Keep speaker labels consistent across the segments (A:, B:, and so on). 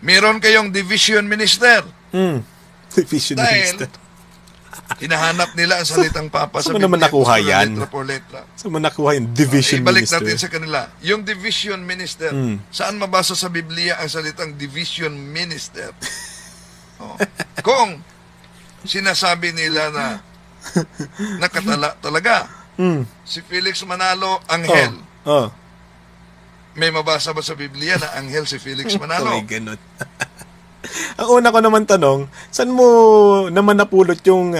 A: meron kayong division minister.
B: Division
A: Dahil
B: minister.
A: hinahanap nila ang salitang Papa sa
B: Saan mo naman
A: Biblia,
B: nakuha
A: gusto na
B: yan?
A: letra por letra.
B: So, nakuha yung division
A: Ibalik
B: minister.
A: natin sa kanila. Yung division minister. Saan mabasa sa Biblia ang salitang division minister? Oh. Kung sinasabi nila na nakatala talaga si Felix Manalo, anghel.
B: Oh.
A: May mabasa ba sa Biblia na anghel si Felix Manalo?
B: May ganun. Ang una ko naman tanong, saan mo naman napulot yung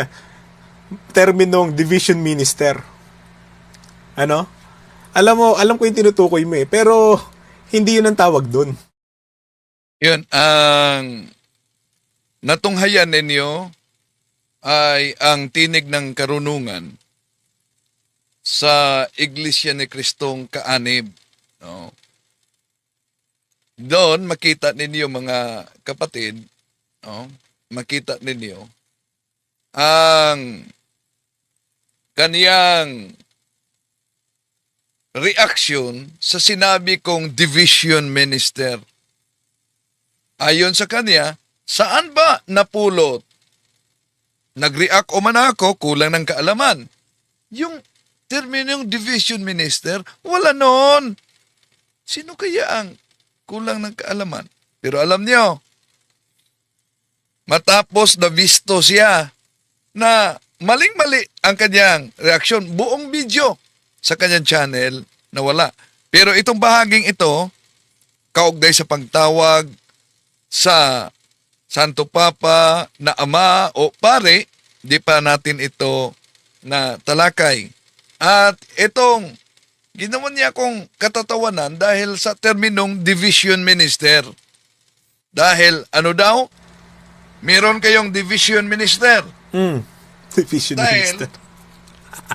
B: terminong division minister? Ano? Alam ko yung tinutukoy mo eh, pero hindi yun ang tawag doon.
A: Yun, ang natunghayan ninyo ay ang tinig ng karunungan sa Iglesia ni Kristong Kaanib. No? Doon makita ninyo mga kapatid, no? Makita ninyo ang kaniyang reaction sa sinabi kong division minister. Ayon sa kanya, saan ba napulot? Nag-react o man ako, kulang ng kaalaman. Yung terminong division minister, wala noon. Sino kaya ang kulang ng kaalaman? Pero alam niyo, matapos na visto siya na maling-mali ang kanyang reaksyon, buong video sa kanyang channel na wala. Pero itong bahaging ito, kaugnay sa pagtawag sa Santo Papa na ama o pare, di pa natin ito na talakay. At itong ginawa niya akong katatawanan dahil sa terminong division minister. Dahil ano daw? Meron kayong division minister.
B: Division
A: Dahil
B: minister.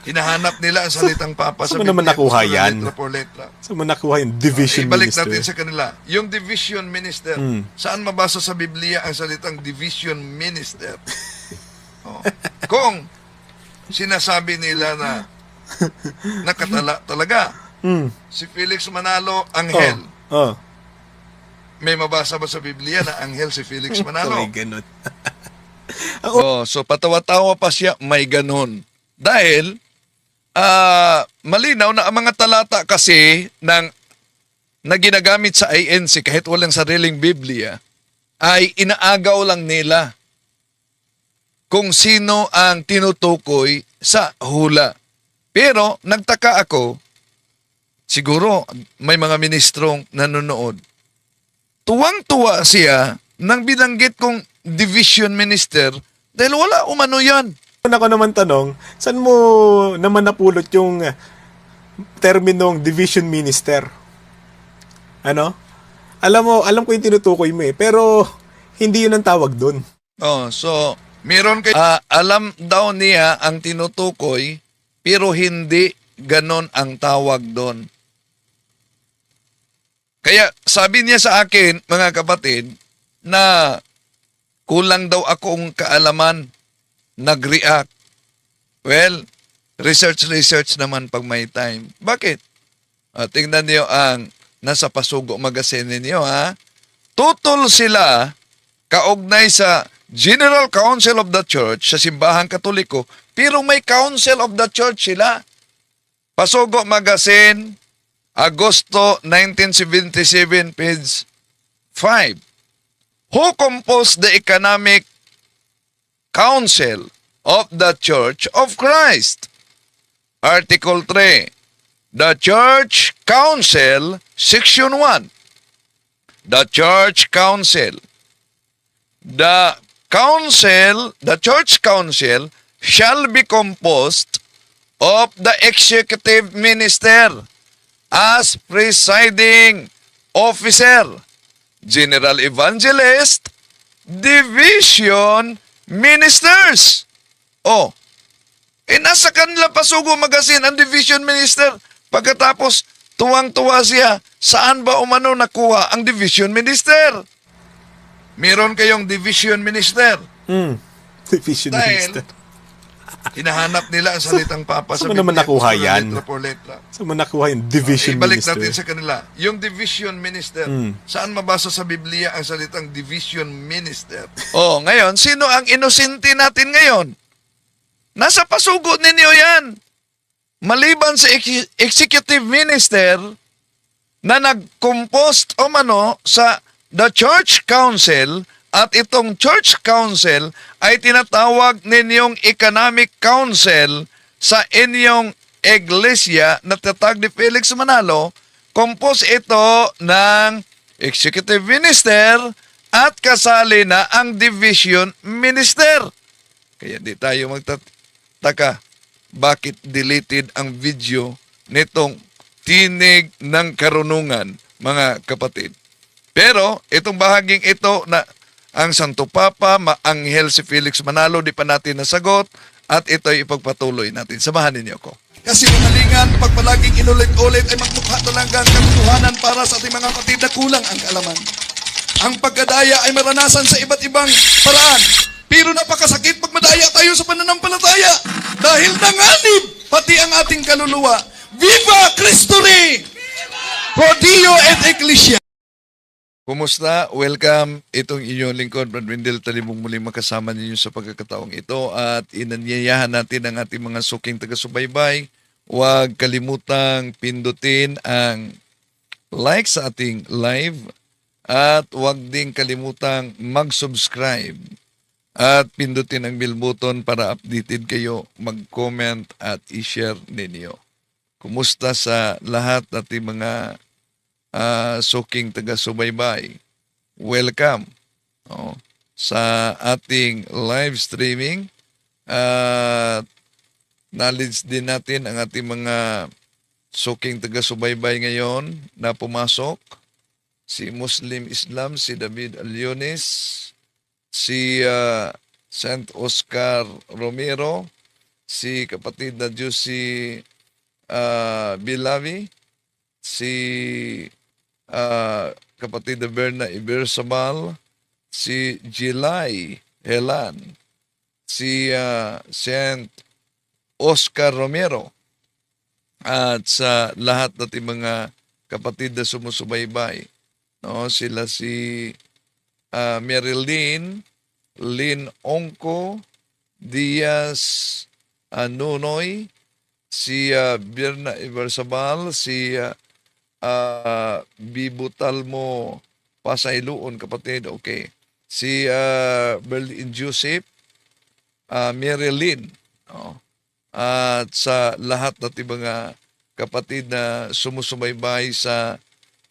A: hinahanap nila ang salitang Papa sa
B: Saan mo naman
A: Biblia,
B: nakuha
A: gusto na
B: yan?
A: letra por letra.
B: Saan mo nakuha yung division
A: Ibalik
B: minister?
A: natin sa kanila. Yung division minister. Saan mabasa sa Biblia ang salitang division minister? Oh. Kung sinasabi nila na nakatala talaga si Felix Manalo, anghel.
B: Oh.
A: May mabasa ba sa Biblia na anghel si Felix Manalo?
B: May ganun.
A: So patawa-tawa pa siya, may ganun. Dahil, malinaw na ang mga talata kasi na ginagamit sa INC kahit walang sariling Biblia, ay inaagaw lang nila kung sino ang tinutukoy sa hula. Pero, nagtaka ako, siguro may mga ministrong nanonood. Tuwang-tuwa siya nang binanggit kong division minister dahil wala umano yan.
B: Una ko naman tanong, saan mo naman napulot yung terminong division minister? Ano? Alam ko yung tinutukoy mo eh, pero hindi yun ang tawag doon.
A: So, meron kayo, alam daw niya ang tinutukoy, pero hindi ganon ang tawag doon. Kaya sabi niya sa akin, mga kapatid, na kulang daw akong kaalaman, nag-react. Well, research naman pag may time. Bakit? Tingnan niyo ang nasa Pasugo Magazine ninyo, ha? Tutol sila kaugnay sa General Council of the Church sa Simbahang Katoliko, pero may Council of the Church sila. Pasugo Magazine, Agosto 1977, page 5. Who composed the Economic Council of the Church of Christ? Article 3. The Church Council, Section 1. The Church Council. The Church Council shall be composed of the executive minister as presiding officer, general evangelist, division ministers. Nasa kanila Pasugo Magazine ang division minister. Pagkatapos, tuwang-tuwa siya, saan ba umano nakuha ang division minister? Meron kayong division minister.
B: Division
A: Dahil
B: minister.
A: Hinahanap nila ang salitang Papa sa
B: Saan mo naman
A: Biblia,
B: nakuha
A: gusto na
B: yan?
A: letra por letra.
B: So, mo nakuha yung division
A: Ibalik
B: minister.
A: natin sa kanila. Yung division minister. Saan mabasa sa Biblia ang salitang division minister? Oh, ngayon, sino ang inosente natin ngayon? Nasa pasugo ninyo yan. Maliban sa executive minister na nag-compost o mano sa the church council, at itong church council ay tinatawag ninyong economic council sa inyong iglesia na tatag ni Felix Manalo. Compose ito ng executive minister at kasali na ang division minister. Kaya di tayo magtataka bakit deleted ang video nitong tinig ng karunungan, mga kapatid. Pero itong bahaging ito na ang Santo Papa, maanghel si Felix Manalo, di pa natin nasagot at ito'y ipagpatuloy natin. Samahan ninyo ko. Kasi kamalingan, pag palaging inulit-ulit ay magmukha talaga ang katotohanan para sa ating mga kapatid na kulang ang kaalaman. Ang pagkadaya ay maranasan sa iba't ibang paraan. Pero napakasakit pag madaya tayo sa pananampalataya dahil nanganib pati ang ating kaluluwa. Viva Cristo Rey! Pro Dio et Ecclesia! Kumusta? Welcome. Itong inyong lingkod, Brad Wendell, talimong muling makasama ninyo sa pagkakataong ito at inanyayahan natin ang ating mga suking taga-subaybay. Huwag kalimutang pindutin ang like sa ating live at huwag din kalimutang mag-subscribe at pindutin ang bell button para updated kayo, mag-comment at i-share ninyo. Kumusta sa lahat nating mga suking taga-subaybay? Welcome sa ating live streaming at knowledge din natin ang ating mga suking taga-subaybay ngayon na pumasok. Si Muslim Islam, si David Aliones, si Saint Oscar Romero, si kapatid na Juicy Bilavi, si kapatid na Berna Ibersabal, si Jilay Helan, si Saint Oscar Romero, at sa lahat nating mga kapatid na sumusubaybay. No, sila si Marilyn, Lynn Ongko, Diaz Nunoy, si Birna Ibersabal, si Bibutalmo Pasayloon, kapatid, okay. Si Berlin Joseph, Marilyn, at sa lahat nating mga kapatid na sumusubaybay sa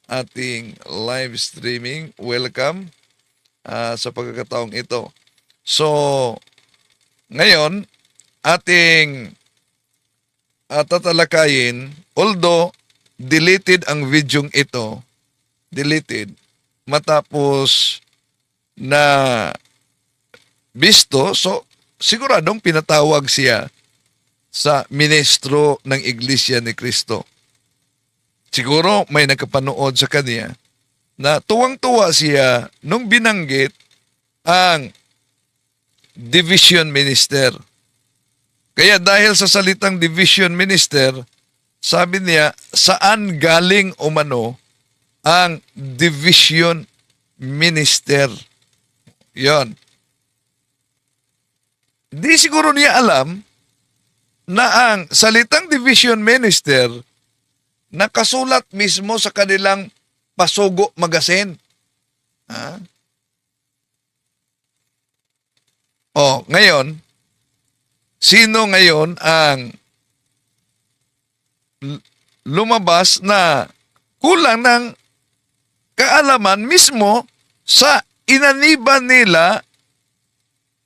A: ating live streaming, welcome sa pagkakataong ito. So, ngayon, ating tatalakayin, although deleted ang videong ito, deleted, matapos na bisto, so siguradong pinatawag siya sa ministro ng Iglesia ni Cristo. Siguro may nagkapanood sa kanya na tuwang-tuwa siya nung binanggit ang division minister. Kaya dahil sa salitang division minister, sabi niya, saan galing umano ang division minister? Yon. Di siguro niya alam na ang salitang division minister nakasulat mismo sa kanilang Pasugo Magazine. Ngayon, sino ngayon ang lumabas na kulang ng kaalaman mismo sa inaniban nila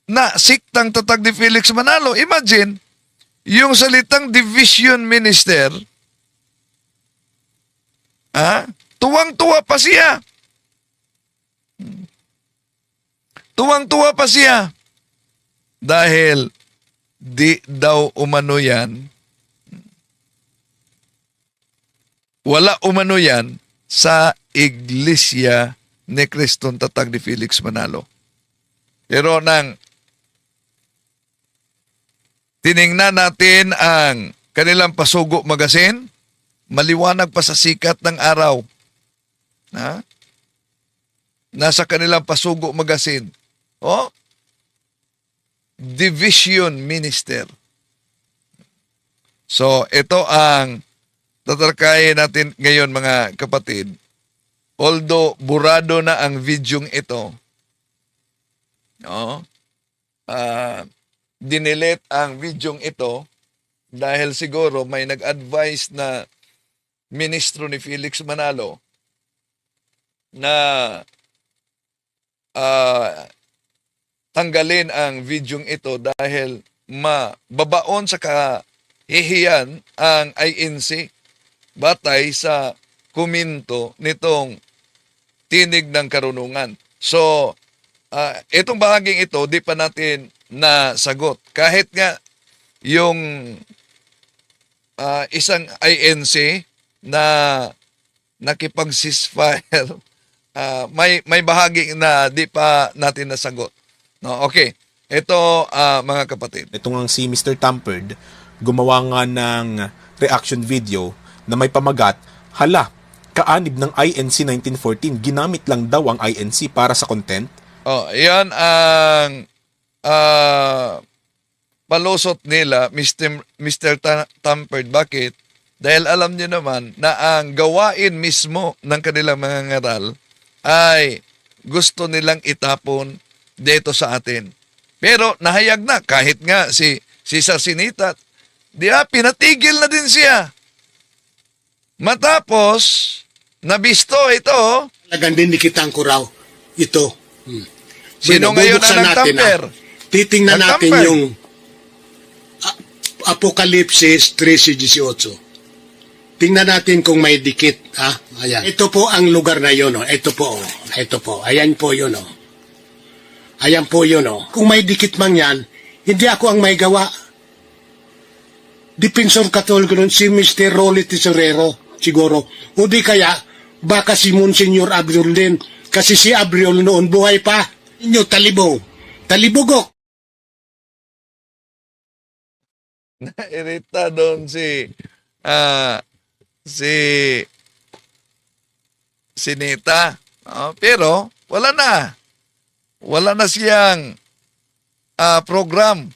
A: na siktang tatag ni Felix Manalo? Imagine, yung salitang division minister, tuwang-tuwa pa siya. Tuwang-tuwa pa siya. Dahil di daw umano yan, wala umano yan sa Iglesia ni Kristong tatag ni Felix Manalo. Pero nang tiningnan natin ang kanilang Pasugo Magazine, maliwanag pa sa sikat ng araw. Ha? Nasa kanilang Pasugo Magazine. Oh, Division Minister. So, ito ang tatalakayin natin ngayon, mga kapatid. Although burado na ang videong ito, no? Dinilit ang videong ito dahil siguro may nag-advise na ministro ni Felix Manalo na tanggalin ang videong ito dahil mababaon sa kahihiyan ang INC batay sa komento nitong Tinig ng Karunungan. So, itong bahaging ito, di pa natin nasagot. Kahit nga yung isang INC na nakipag-ceasefire, may bahagi na di pa natin nasagot. No, okay. Ito, mga kapatid.
B: Ito nga si Mr. Tampered, gumawa nga ng reaction video na may pamagat, hala, kaanib ng INC 1914, ginamit lang daw ang INC para sa content.
A: Oh, yan ang palusot nila, Mr. Tampered. Bakit? Dahil alam niyo naman na ang gawain mismo ng kanilang mga ngaral ay gusto nilang itapon dito sa atin. Pero nahayag na, kahit nga si Sarsinita, pinatigil na din siya. Matapos, nabisto ito.
C: Talagang dinikitan ko raw ito.
A: Sino ngayon ang nagtamper?
C: Titingnan natin
A: Nagtamper.
C: yung Apokalipsis 13:18. Tingnan natin kung may dikit. Ayan. Ito po ang lugar na yun. Ito po. Ito po. Ayan po yun. Ayan po yun. Kung may dikit man yan, hindi ako ang may gawa. Defensor Katoliko nun si Mr. Rolly Tesorero siguro. O di kaya, baka si Monsignor Abriol din. Kasi si Abriol noon buhay pa. Inyo talibugok.
A: Nairita doon si Nita. Pero wala na. Wala na siyang program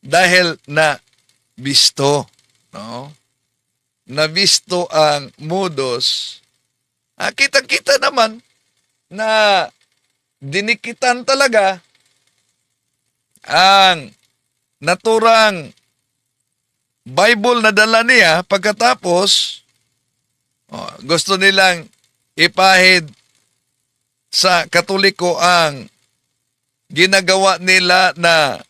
A: dahil na bisto. No? Nabisto ang modus. Kita-kita naman na dinikitan talaga ang naturang Bible na dala niya. Pagkatapos gusto nilang ipahid sa Katoliko ang ginagawa nila na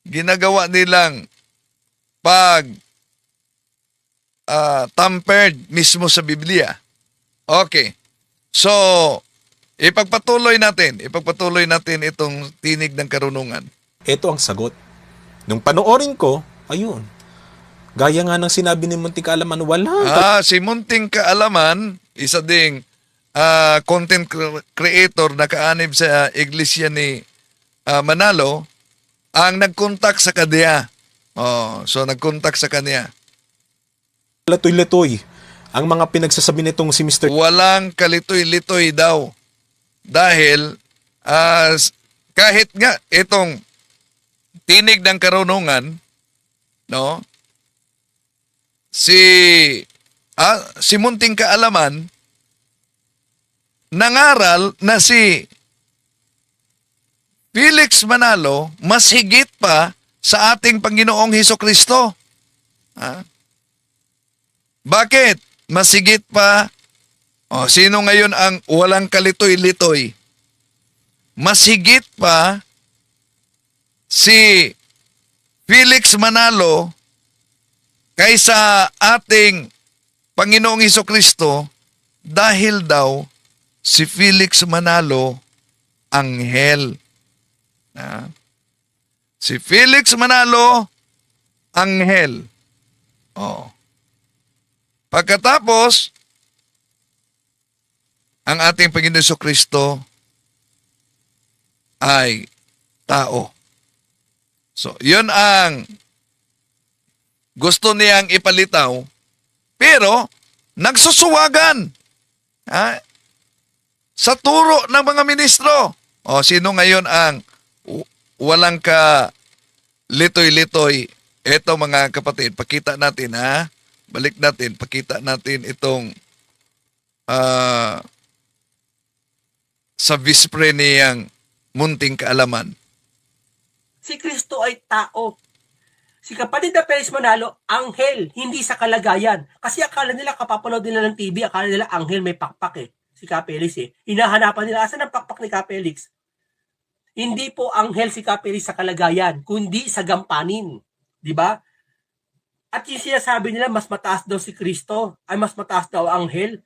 A: ginagawa nilang tampered mismo sa Biblia. Okay. So, ipagpatuloy natin itong Tinig ng Karunungan.
B: Ito ang sagot. Nung panoorin ko, ayun. Gaya nga ng sinabi ni Munting Kaalaman, wala.
A: Si Munting Kaalaman, isa ding content creator na kaanib sa iglesia ni Manalo, ang nagkontak sa kanya. So nagkontak sa kanya.
B: Latoy-latoy ang mga pinagsasabi nitong si Mr.
A: Walang kalitoy-litoy daw. Dahil kahit nga itong Tinig ng Karunungan, no? Si Munting Kaalaman nangaral na si Felix Manalo mas higit pa sa ating Panginoong Hesukristo. Bakit? Mas higit pa. Sino ngayon ang walang kalitoy-litoy? Mas higit pa si Felix Manalo kaysa ating Panginoong Hesukristo dahil daw si Felix Manalo anghel. Si Felix Manalo anghel. Pagkatapos, ang ating Panginoong Hesukristo ay tao. So, yun ang gusto niyang ipalitaw, pero nagsusuwagan sa turo ng mga ministro. O, sino ngayon ang walang ka litoy-litoy? Eto mga kapatid, pakita natin balik natin, pakita natin itong sa vispre niyang munting kaalaman.
D: Si Kristo ay tao. Si kapatid na Felix Manalo, anghel, hindi sa kalagayan. Kasi akala nila, kapapanood nila ng TV, akala nila anghel may pakpak si Kapelis Hinahanapan nila, asan ang pakpak ni Kapelis? Hindi po anghel si Kapelis sa kalagayan, kundi sa gampanin. Di ba? At yung sinasabi nila, mas mataas daw si Kristo, ay mas mataas daw anghel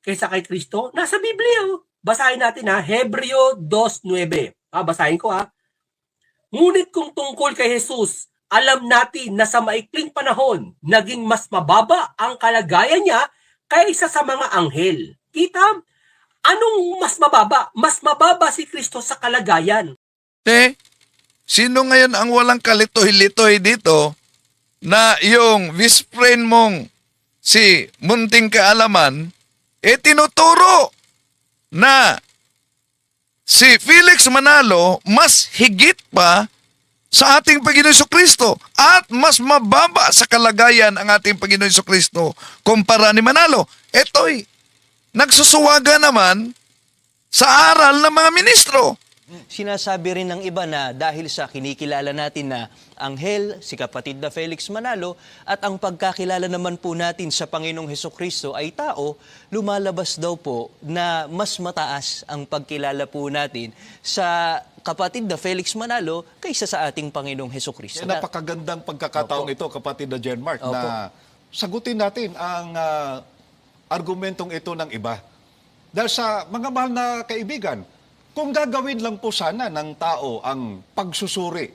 D: kaysa kay Kristo. Nasa Biblia. Basahin natin Hebreo 2:9. Basahin ko Ngunit kung tungkol kay Jesus, alam natin na sa maikling panahon, naging mas mababa ang kalagayan niya kaysa sa mga anghel. Kita? Anong mas mababa? Mas mababa si Kristo sa kalagayan.
A: Sino ngayon ang walang kalitoy-litoy dito na yung vice friend mong si munting kaalaman, tinuturo na si Felix Manalo mas higit pa sa ating Panginoon Jesucristo at mas mababa sa kalagayan ang ating Panginoon Jesucristo kumpara ni Manalo. Eto'y nagsusuwaga naman sa aral ng mga ministro.
E: Sinasabi rin ng iba na dahil sa kinikilala natin na anghel, si kapatid na Felix Manalo, at ang pagkakilala naman po natin sa Panginoong Hesukristo ay tao, lumalabas daw po na mas mataas ang pagkilala po natin sa kapatid na Felix Manalo kaysa sa ating Panginoong Hesukristo.
F: Napakagandang pagkakataong ito, kapatid na Jenmark, na sagutin natin ang argumentong ito ng iba. Dahil sa mga mahal na kaibigan, kung gagawin lang po sana ng tao ang pagsusuri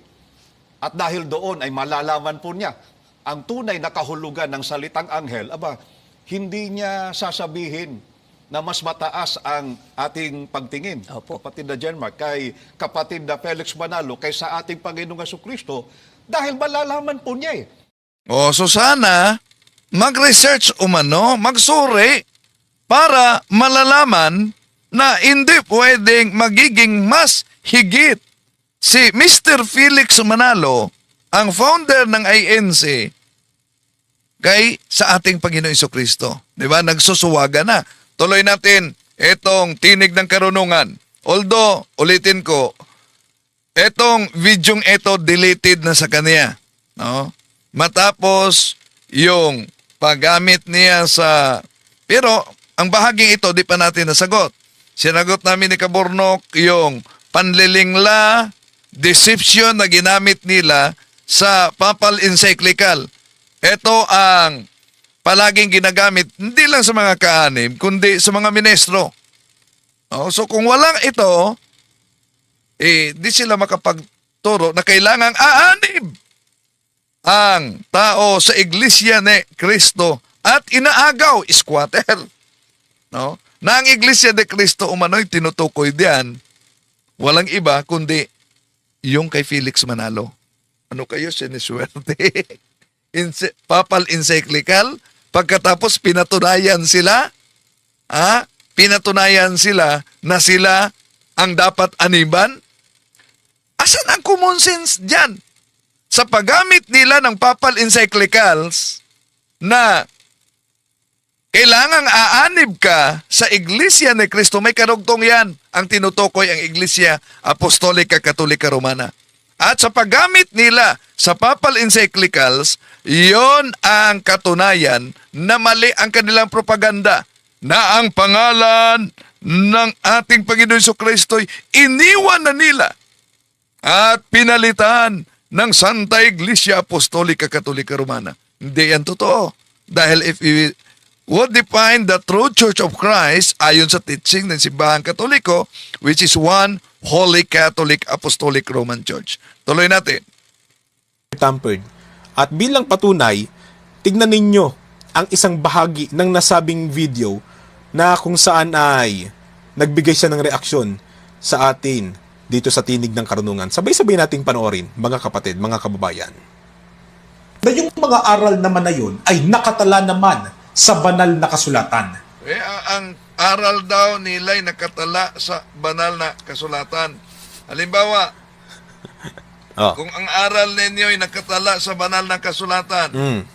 F: at dahil doon ay malalaman po niya ang tunay na kahulugan ng salitang anghel, hindi niya sasabihin na mas mataas ang ating pagtingin, kapatid na Jenmark, kay kapatid na Felix Manalo kaysa ating Panginoong Jesucristo dahil malalaman po niya
A: So sana mag-research magsuri para malalaman na hindi pwedeng magiging mas higit si Mr. Felix Manalo, ang founder ng INC, kay sa ating Panginoon Jesucristo. Di ba? Nagsusuwaga na. Tuloy natin itong tinig ng karunungan. Although, ulitin ko, itong videong ito deleted na sa kanya. No? Matapos yung paggamit niya sa... Pero, ang bahaging ito, di pa natin nasagot. Sinagot namin ni Kabornok yung panlilingla, deception na ginamit nila sa papal encyclical. Ito ang palaging ginagamit, hindi lang sa mga kaanim, kundi sa mga ministro. So kung walang ito, di sila makapagturo na kailangang aanib ang tao sa Iglesia ni Cristo at inaagaw, squatter. No? Na ang Iglesia de Cristo umano'y tinutukoy diyan, walang iba kundi yung kay Felix Manalo. Ano kayo, siniswerte? Papal encyclical, pagkatapos pinatunayan sila, na sila ang dapat aniban? Asan ang common sense diyan? Sa paggamit nila ng papal encyclicals na kailangang aanib ka sa Iglesia ni Cristo. May karugtong yan. Ang tinutukoy ang Iglesia Apostolika Katolika Romana. At sa paggamit nila sa papal encyclicals, yon ang katunayan na mali ang kanilang propaganda na ang pangalan ng ating Panginoon Jesucristo'y iniwan na nila at pinalitan ng Santa Iglesia Apostolika Katolika Romana. Hindi yan totoo. Dahil if we would define the true Church of Christ ayon sa teaching ng Simbahang Katoliko, which is one Holy Catholic Apostolic Roman Church. Tuloy natin.
B: Tampered. At bilang patunay, tignan ninyo ang isang bahagi ng nasabing video na kung saan ay nagbigay siya ng reaksyon sa atin dito sa Tinig ng Karunungan. Sabay-sabay nating panoorin, mga kapatid, mga kababayan. Na yung mga aral naman na yun ay nakatala naman sa banal na kasulatan.
A: Ang aral daw nila'y nakatala sa banal na kasulatan. Halimbawa,
B: Oh.
A: kung ang aral ninyo'y nakatala sa banal na kasulatan,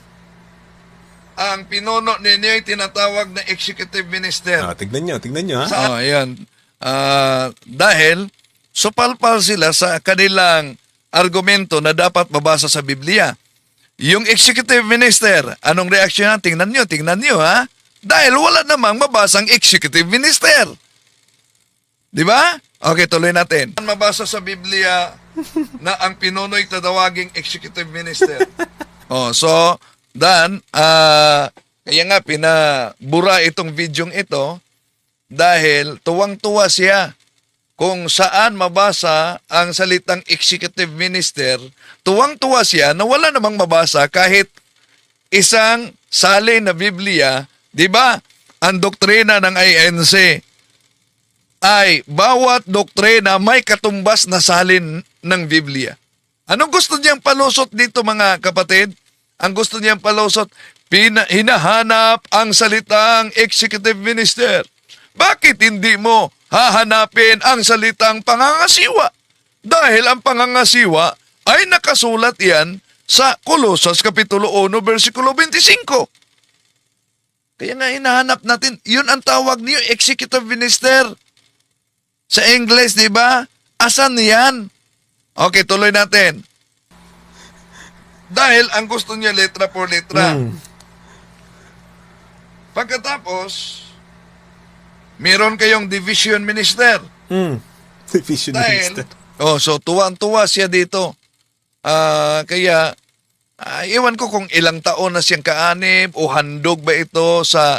A: ang pinuno ninyo'y tinatawag na executive minister.
B: Tignan nyo, ha?
A: Ayan. Dahil supalpal sila sa kanilang argumento na dapat mabasa sa Biblia. Yung executive minister, anong reaksyon na? Tingnan nyo, ha? Dahil wala namang mabasang executive minister. Di ba? Okay, tuloy natin. Mabasa sa Biblia na ang pinuno'y tatawaging executive minister. So, Dan, kaya nga pinabura itong videong ito dahil tuwang-tuwa siya kung saan mabasa ang salitang executive minister. Tuwang-tuwa siya na wala namang mabasa kahit isang salin na Biblia. Di ba? Ang doktrina ng INC ay bawat doktrina may katumbas na salin ng Biblia. Anong gusto niyang palusot dito, mga kapatid? Ang gusto niyang palusot, hinahanap ang salitang executive minister. Bakit hindi mo hahanapin ang salitang pangangasiwa? Dahil ang pangangasiwa ay nakasulat yan sa Kolosas Kapitulo 1, versikulo 25. Kaya nga hinahanap natin, yun ang tawag niyo, executive minister. Sa English, di ba? Asan yan? Okay, tuloy natin. Dahil ang gusto niya letra por letra. Pagkatapos, meron kayong division minister.
B: Division
A: Dahil,
B: minister.
A: so tuwa-tuwa siya dito. Kaya, iwan ko kung ilang taon na siyang kaanib o handog ba ito sa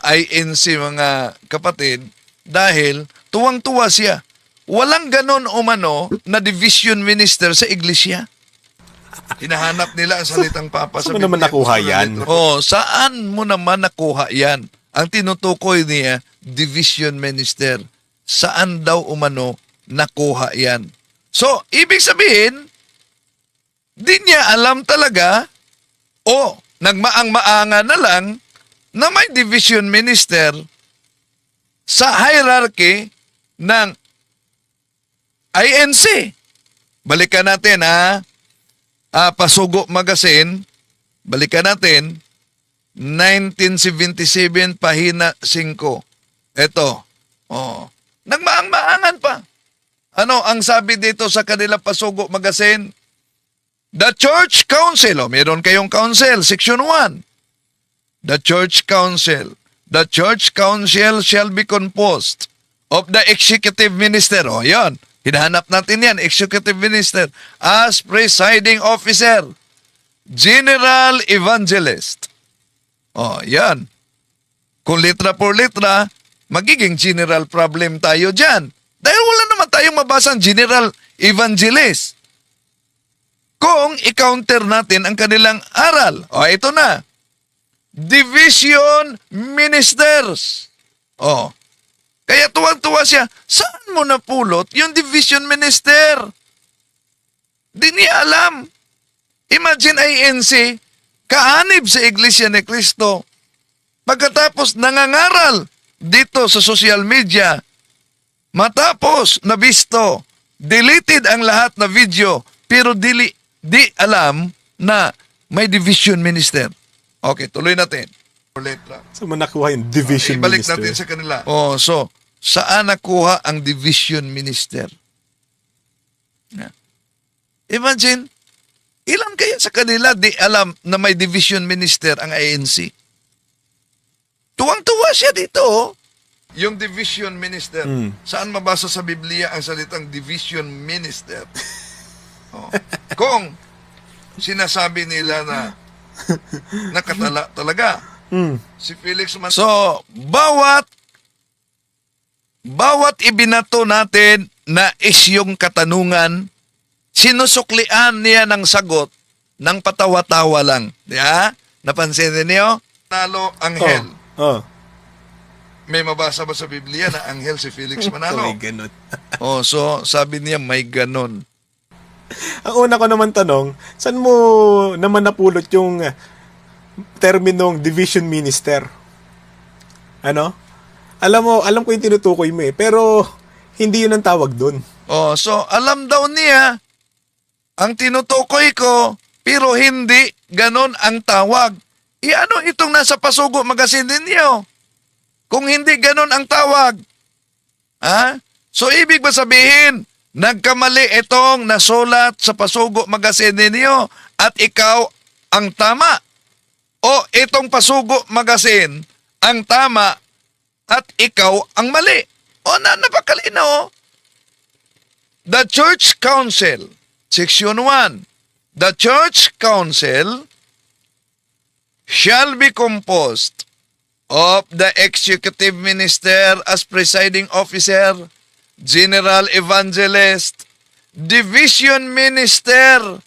A: INC, mga kapatid. Dahil, tuwang-tuwa siya. Walang ganon umano na division minister sa iglesia. Hinahanap nila ang salitang Papa sa
B: Saan mo naman
A: Biblia.
B: nakuha yan?
A: Saan mo naman nakuha yan? Ang tinutukoy niya, division minister. Saan daw umano nakuha yan? So, ibig sabihin, di niya alam talaga o nagmaang-maanga na lang na may division minister sa hierarchy ng INC. Balikan natin, Pasugo Magazine, balikan natin, 1977, pahina 5. Ito. Nagmaang-maangan pa. Ano ang sabi dito sa kanila Pasugo Magazine? The Church Council, meron kayong council, section 1. The Church Council. The Church Council shall be composed of the executive minister. Yan. Hinahanap natin yan, executive minister, as presiding officer, general evangelist. Yan. Kung litra por litra, magiging general problem tayo dyan. Dahil wala naman tayong mabasang general evangelist. Kung i-counter natin ang kanilang aral, ito na. Division ministers. Kaya tuwang-tuwa siya, saan mo napulot yung division minister? Di niya alam. Imagine INC, kaanib sa Iglesia ni Cristo. Pagkatapos nangangaral dito sa social media, matapos nabisto, deleted ang lahat na video, pero di alam na may division minister. Okay, tuloy natin. Letra.
B: Saan mo nakuha yung division
A: Ibalik
B: minister?
A: natin sa kanila. So, saan nakuha ang division minister? Imagine, ilan kaya sa kanila di alam na may division minister ang INC? Tuwang-tuwa siya dito. Yung division minister, saan mabasa sa Biblia ang salitang division minister? Kung sinasabi nila na nakatala talaga. Si Felix man. So, bawat ibinato natin na isyong katanungan, sinusuklian niya ng sagot ng patawa-tawa lang. Napansin niyo? Nalo anghel. may mabasa ba sa Biblia na anghel si Felix
B: So,
A: Manalo?
B: may ganun.
A: Oh, so sabi niya may ganon.
B: Ang una ko naman tanong, saan mo naman napulot yung terminong division minister? Ano? Alam ko yung tinutukoy mo pero hindi yun ang tawag dun.
A: Oh, so alam daw niya ang tinutukoy ko, pero hindi ganon ang tawag. Ano itong nasa Pasugo Magazine ninyo? Kung hindi ganon ang tawag. Ha? So ibig ba sabihin, nagkamali itong nasulat sa Pasugo Magazine ninyo at ikaw ang tama? O itong Pasugo Magazine ang tama at ikaw ang mali? O napakalino. The Church Council, Section 1. The Church Council shall be composed of the executive minister as presiding officer, general evangelist, division minister,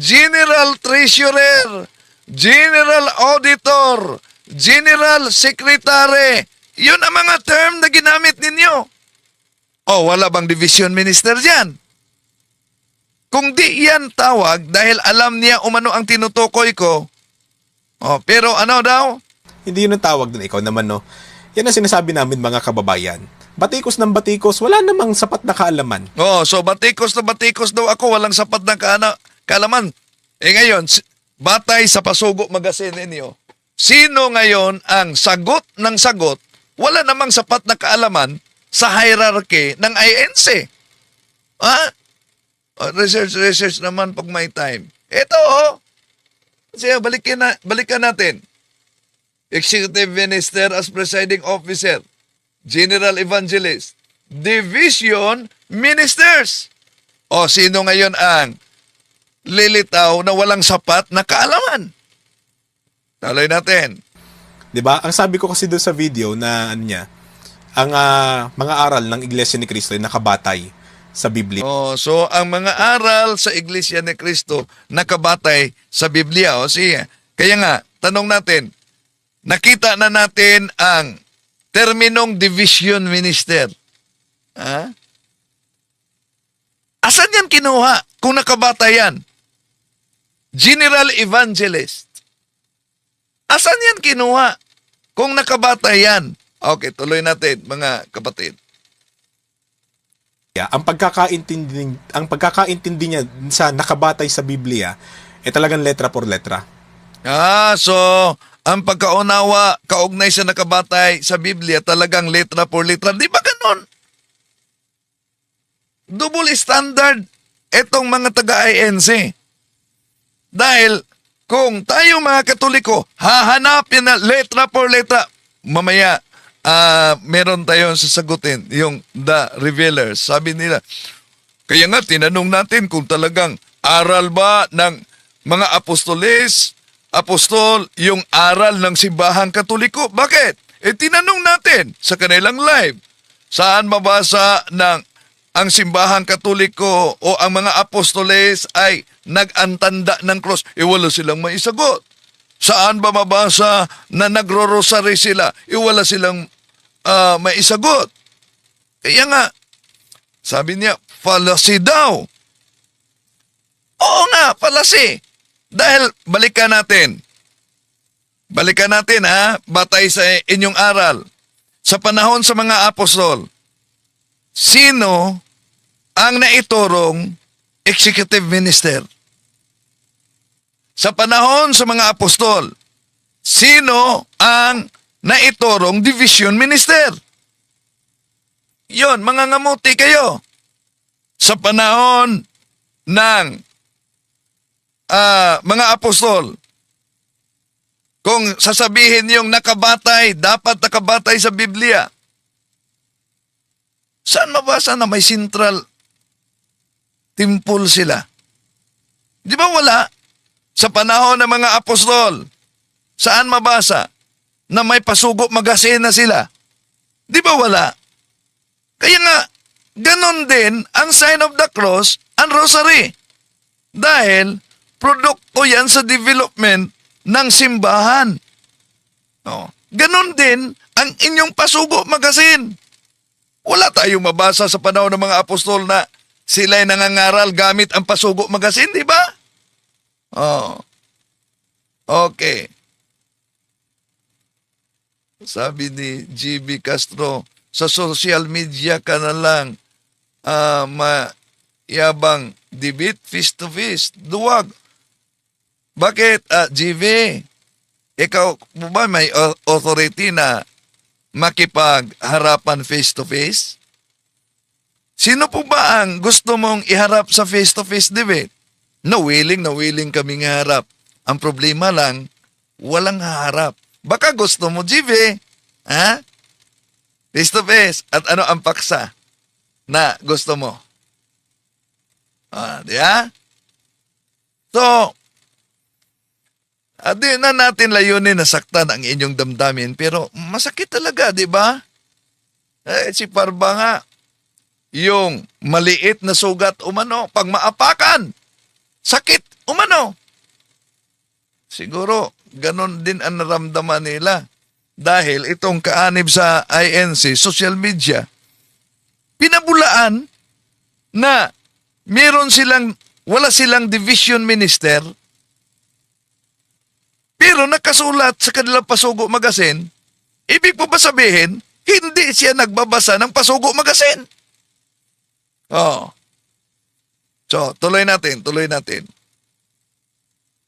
A: general treasurer, general auditor, general secretary. Yun ang mga term na ginamit ninyo. O, wala bang division minister dyan? Kung di yan tawag, dahil alam niya umano ang tinutukoy ko, pero ano daw?
B: Hindi yun ang tawag dun. Ikaw naman, no? Yan ang sinasabi namin, mga kababayan. Batikos ng batikos, wala namang sapat na kaalaman.
A: So batikos na batikos daw ako, walang sapat na kaalaman. Ngayon, batay sa Pasugo Magazine ninyo, sino ngayon ang sagot ng sagot, wala namang sapat na kaalaman sa hierarchy ng INC. Research naman pag may time. Ito, Kasi balikan natin. Executive Minister as Presiding Officer, General Evangelist, Division Ministers. O sino ngayon ang lilitaw na walang sapat na kaalaman? Tuloy natin.
B: 'Di ba? Ang sabi ko kasi doon sa video na ang mga aral ng Iglesia ni Cristo ay nakabatay sa Biblia.
A: So ang mga aral sa Iglesia ni Cristo nakabatay sa Biblia. Sige. Kaya nga, tanong natin, nakita na natin ang terminong division minister. Asan yan kinuha kung nakabata yan? General evangelist. Asan yan kinuha kung nakabata yan? Okay, tuloy natin mga kapatid.
B: Ang pagkakaintindi niya sa nakabatay sa Biblia ay talagang letra por letra.
A: So ang pagkaunawa, kaugnay sa nakabatay sa Biblia, talagang letra por letra. Di ba ganon? Double standard etong mga taga-INC. Dahil kung tayo mga Katoliko, hahanapin na letra por letra, mamaya, meron tayong sasagutin, yung The Revealers. Sabi nila, kaya nga tinanong natin kung talagang aral ba ng mga apostol, yung aral ng simbahang Katoliko. Bakit? Tinanong natin sa kanilang live, saan mabasa ng ang simbahang Katoliko o ang mga apostoles ay nag-antanda ng cross? Wala silang maisagot. Saan ba mabasa na nagro-rosary sila? Wala silang maisagot. Kaya nga, sabi niya, fallacy daw. Oo nga, fallacy. Dahil, balikan natin. Batay sa inyong aral. Sa panahon sa mga apostol, sino ang naiturong executive minister? Sa panahon sa mga apostol, sino ang naiturong division minister? Yon, mga ngamuti kayo. Sa panahon ng mga apostol, kung sasabihin yung dapat nakabatay sa Biblia, saan mabasa na may central temple sila? Di ba wala? Sa panahon ng mga apostol, saan mabasa na may Pasugo Magazine na sila? Di ba wala? Kaya nga, ganon din ang sign of the cross and rosary. Dahil, produkto yan sa development ng simbahan. ganon din ang inyong Pasugo Magazine. Wala tayong mabasa sa panahon ng mga apostol na sila'y nangangaral gamit ang Pasugo Magazine, di ba? Oh. Okay. Sabi ni GB Castro, sa social media ka na lang mayabang debate face-to-face. Duwag. Bakit, GB? Ikaw ba may authority na makipag-harapan face-to-face? Sino po ba ang gusto mong iharap sa face-to-face debate? Na willing kaming harap. Ang problema lang, walang haharap. Baka gusto mo, GB, ha? Face-to-face. At ano ang paksa na gusto mo? Di ba? So, di na natin layunin na saktan ang inyong damdamin, pero masakit talaga, di ba? Si Parba nga, yung maliit na sugat umano, pag maapakan, sakit umano. Siguro, ganon din ang naramdaman nila. Dahil itong kaanib sa INC, social media, pinabulaan na wala silang division minister, pero nakasulat sa kanilang Pasugo Magazine, ibig po ba sabihin, hindi siya nagbabasa ng Pasugo Magazine? Oh. So, tuloy natin.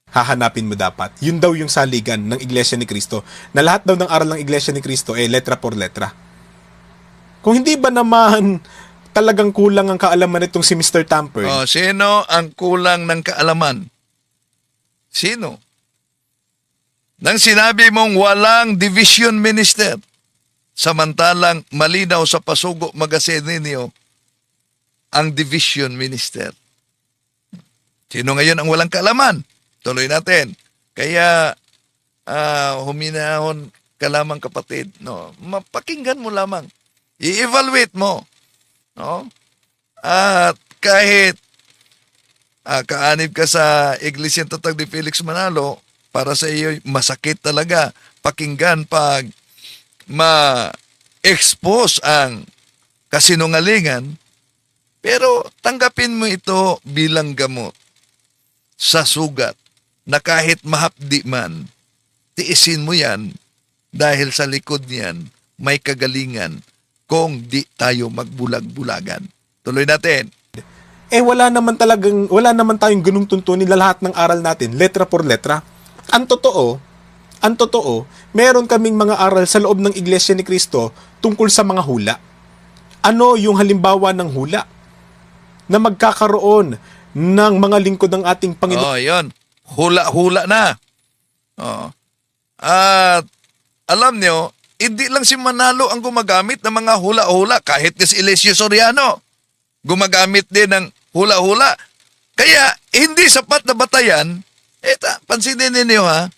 B: Hahanapin mo dapat. Yun daw yung saligan ng Iglesia ni Cristo, na lahat daw ng aral ng Iglesia ni Cristo letra por letra. Kung hindi ba naman talagang kulang ang kaalaman nitong si Mr. Tamper?
A: Sino ang kulang ng kaalaman? Sino? Nang sinabi mong walang division minister, samantalang malinaw sa Pasugo Magazine ninyo ang division minister. Sino ngayon ang walang kaalaman? Tuloy natin. Kaya huminahon ka lamang, kapatid. No? Mapakinggan mo lamang. I-evaluate mo. No? At kahit kaanib ka sa Iglesia Tatag ni Felix Manalo, para sa iyo masakit talaga pakinggan pag ma-expose ang kasinungalingan, pero tanggapin mo ito bilang gamot sa sugat na kahit mahapdi man, tiisin mo yan dahil sa likod niyan may kagalingan kung di tayo magbulag-bulagan. Tuloy natin.
B: Wala naman tayong ganung tuntunin na lahat ng aral natin, letra por letra. Ang totoo, meron kaming mga aral sa loob ng Iglesia ni Cristo tungkol sa mga hula. Ano yung halimbawa ng hula na magkakaroon ng mga lingkod ng ating Panginoon?
A: Yun. Hula-hula na. At alam nyo, hindi lang si Manalo ang gumagamit ng mga hula-hula. Kahit si Eliseo Soriano, gumagamit din ng hula-hula. Kaya, hindi sapat na batayan. Pansinin ninyo ha,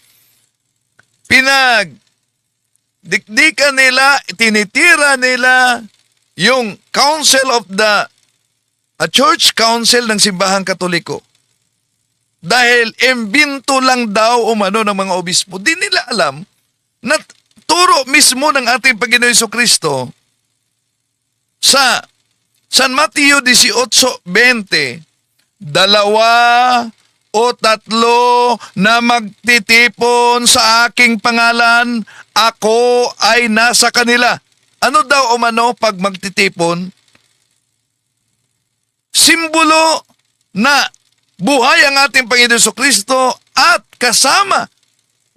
A: dikdikan nila, tinitira nila yung Council of the Church Council ng Simbahang Katoliko. Dahil imbinto lang daw umano ng mga obispo. Di nila alam na turo mismo ng ating Panginoon Jesucristo sa San Mateo 18:20, 2 o 3 na magtitipon sa aking pangalan, ako ay nasa kanila. Ano daw umano pag magtitipon? Simbolo na buhay ang ating Panginoon Jesucristo at kasama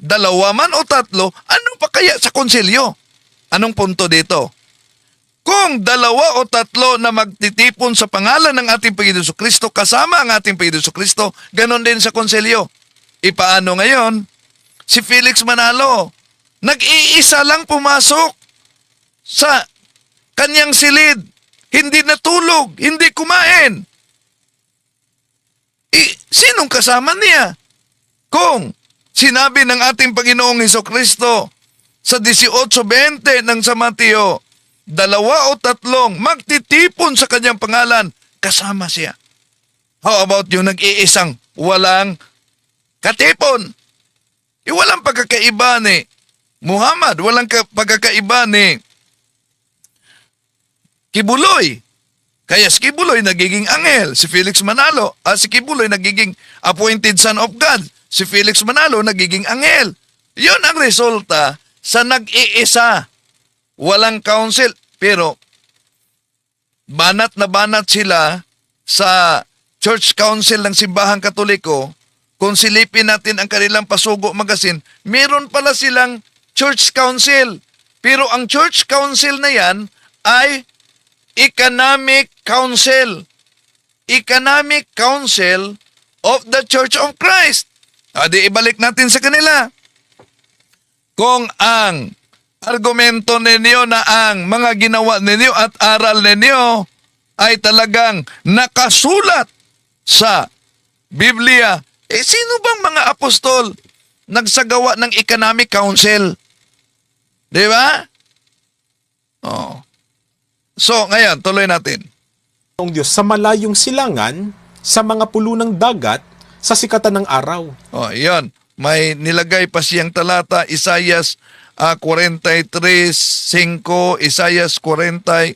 A: 2 man o 3, ano pa kaya sa konsilyo? Anong punto dito? Kung 2 o 3 na magtitipon sa pangalan ng ating Panginoon Jesucristo, kasama ang ating Panginoon Jesucristo, ganon din sa konselyo. Ipaano ngayon? Si Felix Manalo, nag-iisa lang pumasok sa kanyang silid. Hindi natulog, hindi kumain. Sinong kasama niya? Kung sinabi ng ating Panginoong Jesucristo sa 18:20 ng San Mateo, 2 o 3 magtitipon sa kanyang pangalan, kasama siya. How about yung nag-iisang walang katipon? Walang pagkakaiba ni Muhammad, walang pagkakaiba ni Kibuloy. Kaya si Kibuloy nagiging anghel, si Felix Manalo, si Kibuloy nagiging appointed son of God, si Felix Manalo nagiging anghel. Yun ang resulta sa nag-iisa. Walang council. Pero, banat na banat sila sa Church Council ng Simbahang Katoliko. Kung silipin natin ang kanilang Pasugo Magazine, meron pala silang Church Council. Pero ang Church Council na yan ay Economic Council. Economic Council of the Church of Christ. Di ibalik natin sa kanila. Kung ang argumento ninyo na ang mga ginawa ninyo at aral ninyo ay talagang nakasulat sa Biblia, sino bang mga apostol nagsagawa ng Economic Council? Di ba? Oh. So, ngayon, tuloy natin.
B: Ang Diyos sa malayong silangan, sa mga pulo ng dagat, sa sikatan ng araw.
A: Oh, yun. May nilagay pa siyang talata, Isaias 43:5, Isaias 24,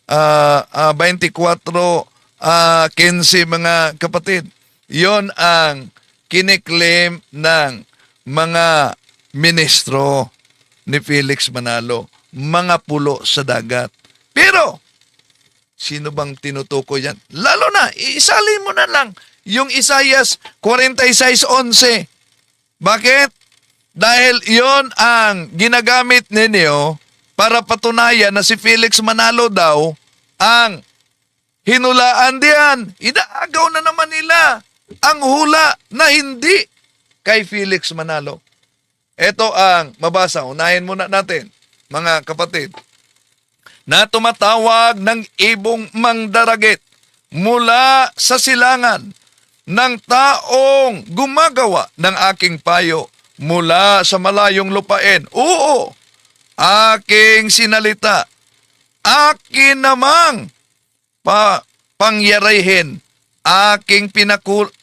A: 15, mga kapatid. Yon ang kiniklaim ng mga ministro ni Felix Manalo, mga pulo sa dagat. Pero, sino bang tinutukoy yan? Lalo na, isali mo na lang yung Isaias 46:11. Bakit? Dahil yon ang ginagamit ninyo para patunayan na si Felix Manalo daw ang hinulaan diyan. Inaagaw na naman nila ang hula na hindi kay Felix Manalo. Ito ang mabasa. Unahin muna natin, mga kapatid. Na tumatawag ng ibong mangdaragit mula sa silangan ng taong gumagawa ng aking payo mula sa malayong lupain. Oo, aking sinalita, akin namang pangyarihin, aking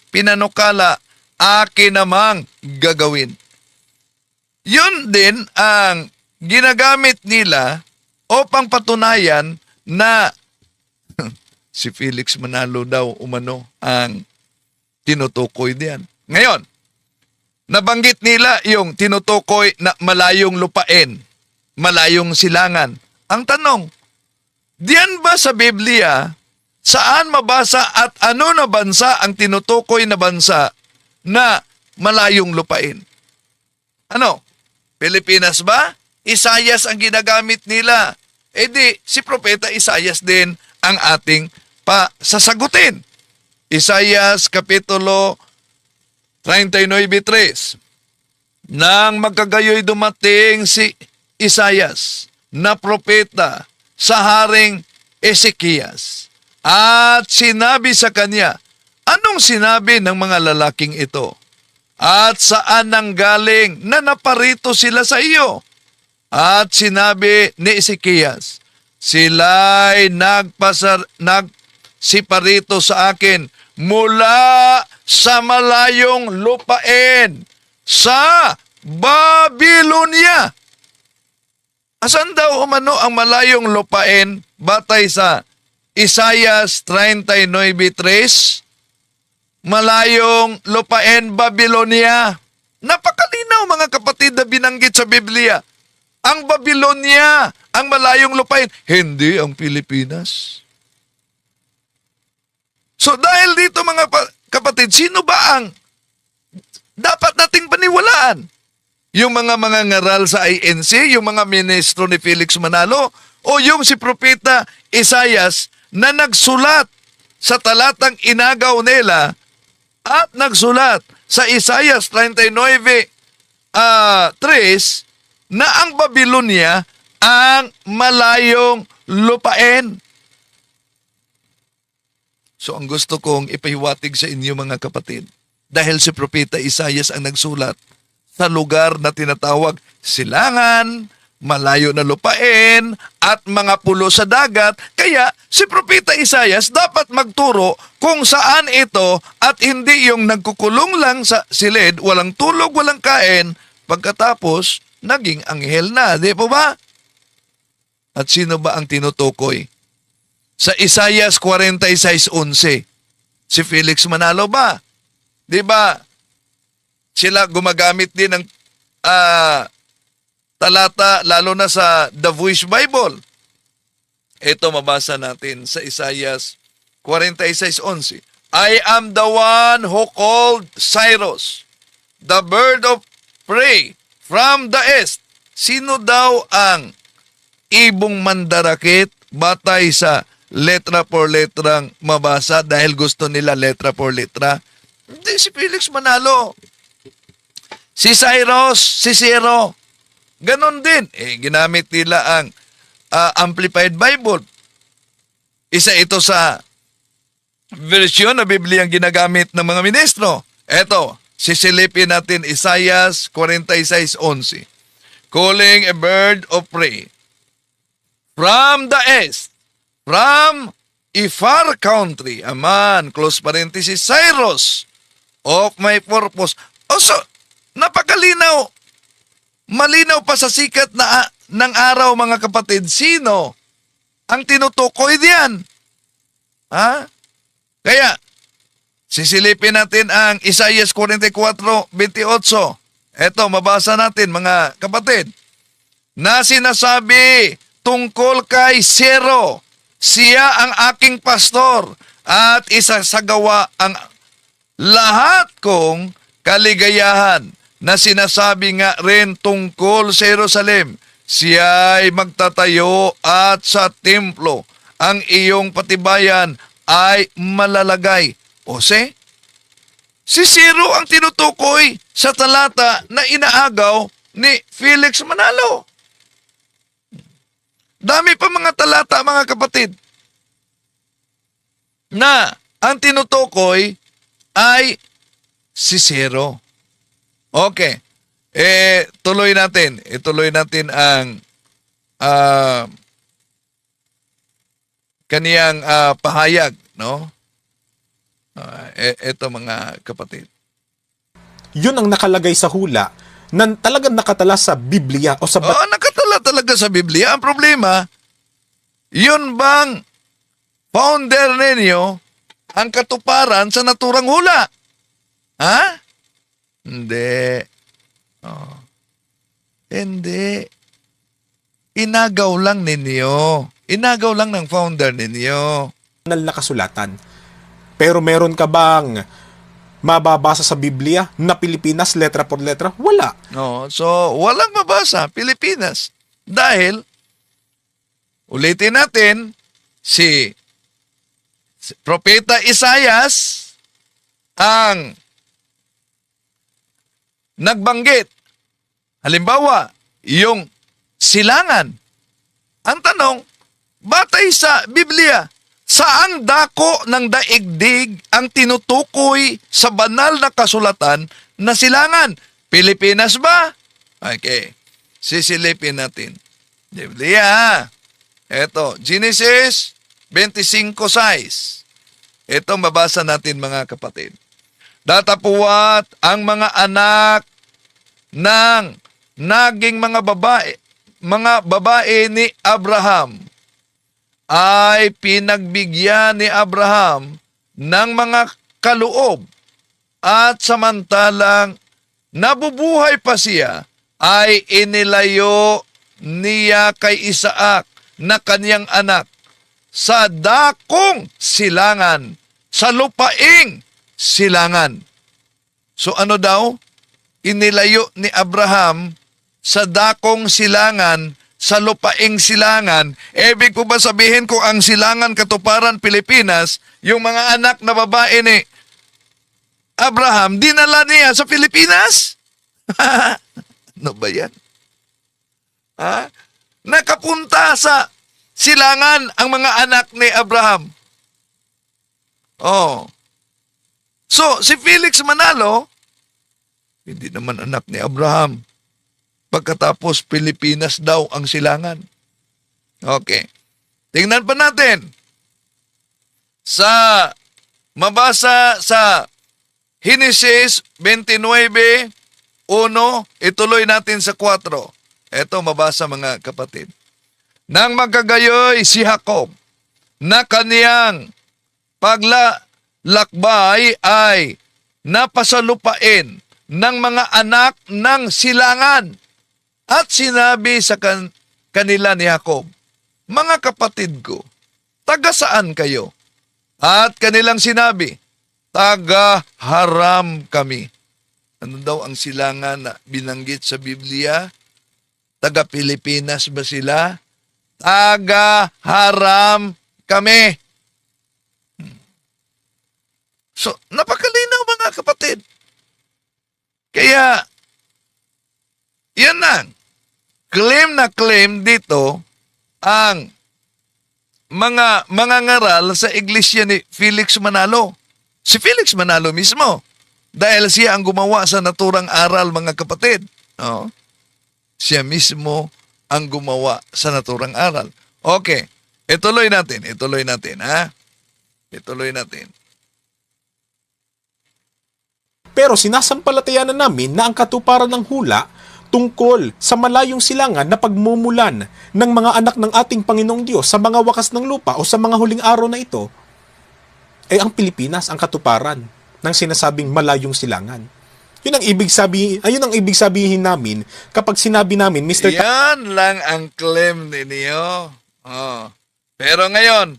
A: pinanukala, akin namang gagawin. Yun din ang ginagamit nila upang patunayan na si Felix Manalo daw umano ang tinutukoy diyan. Ngayon, nabanggit nila yung tinutukoy na malayong lupain, malayong silangan. Ang tanong, diyan ba sa Biblia, saan mabasa at ano na bansa ang tinutukoy na bansa na malayong lupain? Ano? Pilipinas ba? Isayas ang ginagamit nila. Di, si Propeta Isayas din ang ating sasagutin. Isayas Kapitulo 39:3. Nang magkagayoy dumating si Isayas na propeta sa haring Ezekias at sinabi sa kanya, anong sinabi ng mga lalaking ito? At saan nanggaling na naparito sila sa iyo? At sinabi ni Ezekias, sila'y nagsiparito sa akin mula sa malayong lupain sa Babylonia. Asan daw umano ang malayong lupain batay sa Isaias 39:3? Malayong lupain Babylonia. Napakalinaw mga kapatid na binanggit sa Biblia. Ang Babylonia, ang malayong lupain, hindi ang Pilipinas. So dahil dito mga kapatid, sino ba ang dapat nating paniwalaan? Yung mga ngaral sa INC, yung mga ministro ni Felix Manalo, o yung si Propeta Isaias na nagsulat sa talatang inagaw nila at nagsulat sa Isaias 39:3 na ang Babylonia ang malayong lupain. So ang gusto kong ipahiwatig sa inyo mga kapatid, dahil si Propeta Isaias ang nagsulat sa lugar na tinatawag silangan, malayo na lupain, at mga pulo sa dagat, kaya si Propeta Isaias dapat magturo kung saan ito at hindi yung nagkukulong lang sa silid, walang tulog, walang kain, pagkatapos naging anghel na, di po ba? At sino ba ang tinutukoy? Sa Isaias 46:11, si Felix Manalo ba? Di ba? Sila gumagamit din ng talata, lalo na sa The Voice Bible. Ito mabasa natin sa Isaias 46:11. I am the one who called Cyrus, the bird of prey from the east. Sino daw ang ibong mandarakit batay sa letra por letrang mabasa dahil gusto nila letra por letra? Hindi si Felix Manalo. Si Cyrus, si Zero. Ganon din. Ginamit nila ang Amplified Bible. Isa ito sa version na Biblia ang ginagamit ng mga ministro. Eto, sisilipin natin Isaias 46:11. Calling a bird of prey from the east, from a far country, a man, close parenthesis, Cyrus, of my purpose. So, napakalinaw. Malinaw pa sa sikat ng araw, mga kapatid, sino ang tinutukoy diyan? Ha? Kaya, sisilipin natin ang Isaiah 44:28. Eto, mabasa natin, mga kapatid. Na sinasabi tungkol kay Zero, siya ang aking pastor at isasagawa ang lahat kong kaligayahan. Na sinasabi nga rin tungkol sa Jerusalem, siya ay magtatayo at sa templo ang iyong patibayan ay malalagay. O si Zero ang tinutukoy sa talata na inaagaw ni Felix Manalo. Dami pa mga talata, mga kapatid, na ang tinutukoy ay si Zero. Okay. Tuloy natin. Ituloy natin ang kaniyang pahayag, no? Ito, mga kapatid.
B: Yun ang nakalagay sa hula na talagang nakatala sa Biblia o sa
A: Nakatala talaga sa Biblia. Ang problema, yun bang founder ninyo ang katuparan sa naturang hula? Ha? Hindi. Hindi. Inagaw lang ninyo. Inagaw lang ng founder ninyo.
B: na kasulatan. Pero meron ka bang mababasa sa Biblia na Pilipinas letra por letra? Wala.
A: So, walang mabasa, Pilipinas. Dahil, ulitin natin, si Propeta Isaias ang nagbanggit. Halimbawa, yung silangan. Ang tanong, batay sa Biblia, saang dako ng daigdig ang tinutukoy sa banal na kasulatan na silangan? Pilipinas ba? Okay. Sisilipin natin. Biblia. Ito, Genesis 25:6. Ito mabasa natin, mga kapatid. Datapuwat ang mga anak ng naging mga babae ni Abraham ay pinagbigyan ni Abraham ng mga kaloob at samantalang nabubuhay pa siya ay inilayo niya kay Isaac na kaniyang anak sa dakong silangan, sa lupaing silangan. So ano daw? Inilayo ni Abraham sa dakong silangan, sa lupaing silangan. Ibig po ba sabihin kung ang silangan katuparan Pilipinas, yung mga anak na babae ni Abraham, dinala niya sa Pilipinas? Ano ba yan? Nakapunta sa silangan ang mga anak ni Abraham. So, si Felix Manalo, hindi naman anak ni Abraham. Pagkatapos, Pilipinas daw ang silangan. Okay. Tingnan pa natin. Mabasa sa Genesis 29, ituloy natin sa 4. Ito, mabasa mga kapatid. Nang magkagayoy si Jacob, na kaniyang paglalakbay ay napasalupain ng mga anak ng silangan. At sinabi sa kanila ni Jacob, mga kapatid ko, taga saan kayo? At kanilang sinabi, taga Haram kami. Ano daw ang silangan na binanggit sa Biblia? Taga Pilipinas ba sila? Taga Haram kami. So, napakalinaw mga kapatid. Kaya, yan na claim dito ang mga ngaral sa iglesia ni Felix Manalo. Si Felix Manalo mismo. Dahil siya ang gumawa sa naturang aral, mga kapatid. Oh. Siya mismo ang gumawa sa naturang aral. Okay. Ituloy natin, ha? Ituloy natin.
B: Pero sinasampalatayanan namin na ang katuparan ng hula tungkol sa malayong silangan na pagmumulan ng mga anak ng ating Panginoong Diyos sa mga wakas ng lupa o sa mga huling araw na ito, ay ang Pilipinas ang katuparan ng sinasabing malayong silangan. Yun ang ibig sabihin namin kapag sinabi namin, Mr.
A: Yan lang ang claim ninyo. Oh. Pero ngayon,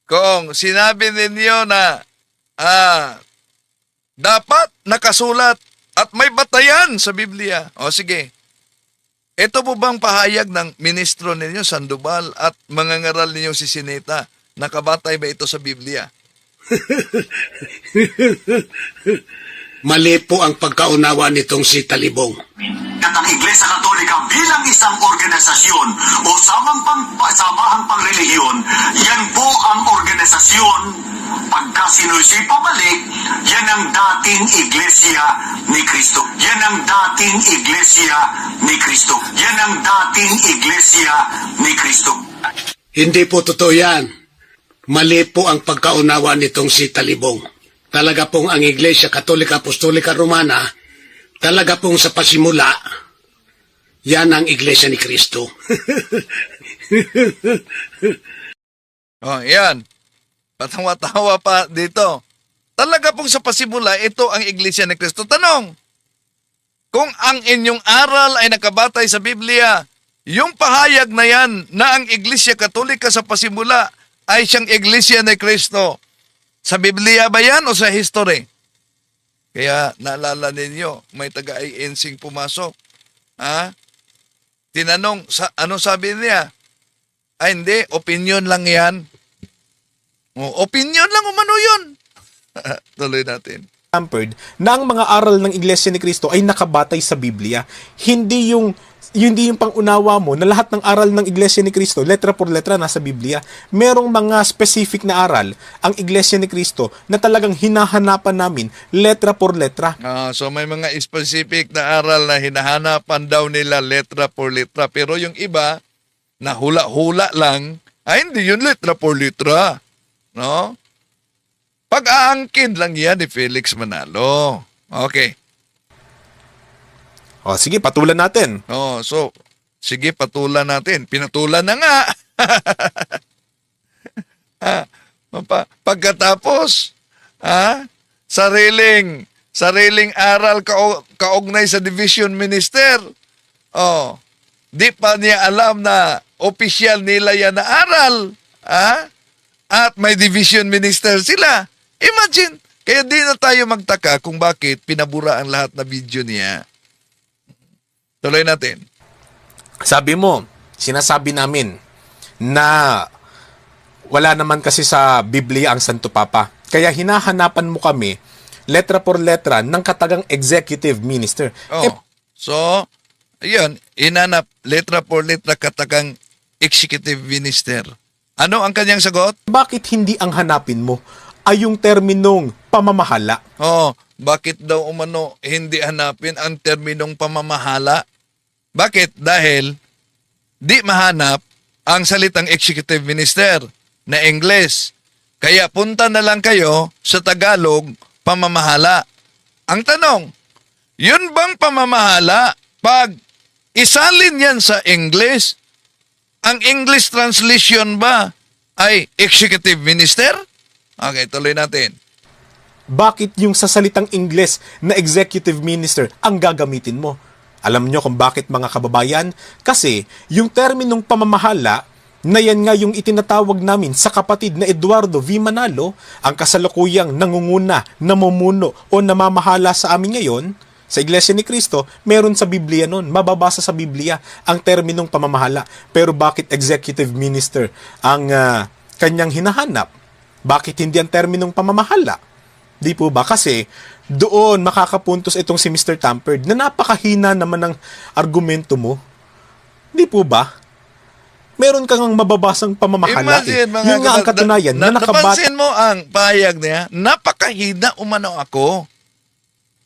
A: kung sinabi ninyo na dapat nakasulat at may batayan sa Biblia. O sige, ito po bang pahayag ng ministro ninyo, Sandoval, at mga ngaral ninyo si Sineta? Nakabatay ba ito sa Biblia?
C: Mali po ang pagkaunawa nitong si Talibong.
G: At ang Iglesia Katolika bilang isang organisasyon o samahang pangrelihiyon, yan po ang organisasyon. Pagka sinusi pabalik, yan ang dating Iglesia ni Kristo. Yan ang dating Iglesia ni Kristo. Yan ang dating Iglesia ni Kristo.
C: Hindi po totoo yan. Mali po ang pagkaunawa nitong si Talibong. Talaga pong ang Iglesia Katolika Apostolika Romana, talaga pong sa pasimula, yan ang Iglesia ni Kristo.
A: Oh, yan. Patawa-tawa pa dito. Talaga pong sa pasimula, ito ang Iglesia ni Kristo. Tanong, kung ang inyong aral ay nakabatay sa Biblia, yung pahayag na yan na ang Iglesia Katolika sa pasimula ay siyang Iglesia ni Kristo, sa Biblia ba yan o sa history? Kaya naalala ninyo, may taga-INC pumasok. Ha? Tinanong, ano sabi niya? Ay hindi, opinion lang yan. Opinion lang umano yun. Tuloy natin.
B: Hampered na ang mga aral ng Iglesia ni Cristo ay nakabatay sa Biblia. Hindi yung pangunawa mo na lahat ng aral ng Iglesia ni Cristo, letra por letra, nasa Biblia. Merong mga specific na aral ang Iglesia ni Cristo na talagang hinahanapan namin letra por letra.
A: So may mga specific na aral na hinahanapan daw nila letra por letra. Pero yung iba, na hula-hula lang, ay hindi yun letra por letra. No? Pag-aangkin lang yan ni Felix Manalo. Okay.
B: O sige, patulan natin.
A: So, sige, patulan natin. Pinatulan na nga. Pagkatapos, sariling aral kaugnay sa division minister. Di pa niya alam na opisyal nila yan na aral. At may division minister sila. Imagine, kaya di na tayo magtaka kung bakit pinabura ang lahat na video niya. Tuloy natin.
B: Sabi mo, sinasabi namin na wala naman kasi sa Biblia ang Santo Papa. Kaya hinahanapan mo kami letra por letra ng katagang executive minister.
A: So, ayun, inanap letra por letra katagang executive minister. Ano ang kanyang sagot?
B: Bakit hindi ang hanapin mo ay yung terminong pamamahala?
A: Bakit daw umano hindi hanapin ang terminong pamamahala? Bakit? Dahil di mahanap ang salitang executive minister na English. Kaya punta na lang kayo sa Tagalog, pamamahala. Ang tanong, Yun bang pamamahala? Pag isalin yan sa English, ang English translation ba ay executive minister? Okay, tuloy natin.
B: Bakit yung sa salitang Ingles na executive minister ang gagamitin mo? Alam nyo kung bakit, mga kababayan? Kasi yung terminong pamamahala na yan nga yung itinatawag namin sa kapatid na Eduardo V. Manalo, ang kasalukuyang nangunguna, namumuno o namamahala sa amin ngayon, sa Iglesia ni Cristo, meron sa Biblia nun. Mababasa sa Biblia ang terminong pamamahala. Pero bakit executive minister ang kanyang hinahanap? Bakit hindi ang terminong pamamahala? Di po ba? Kasi doon makakapuntos itong si Mr. Tampered na napakahina naman ng argumento mo. Di po ba? Meron kang mababasang pamamahala.
A: Imagine, mga
B: Yun nga ang katunayan na nakabata.
A: napansin mo ang pahayag niya, napakahina umano ako.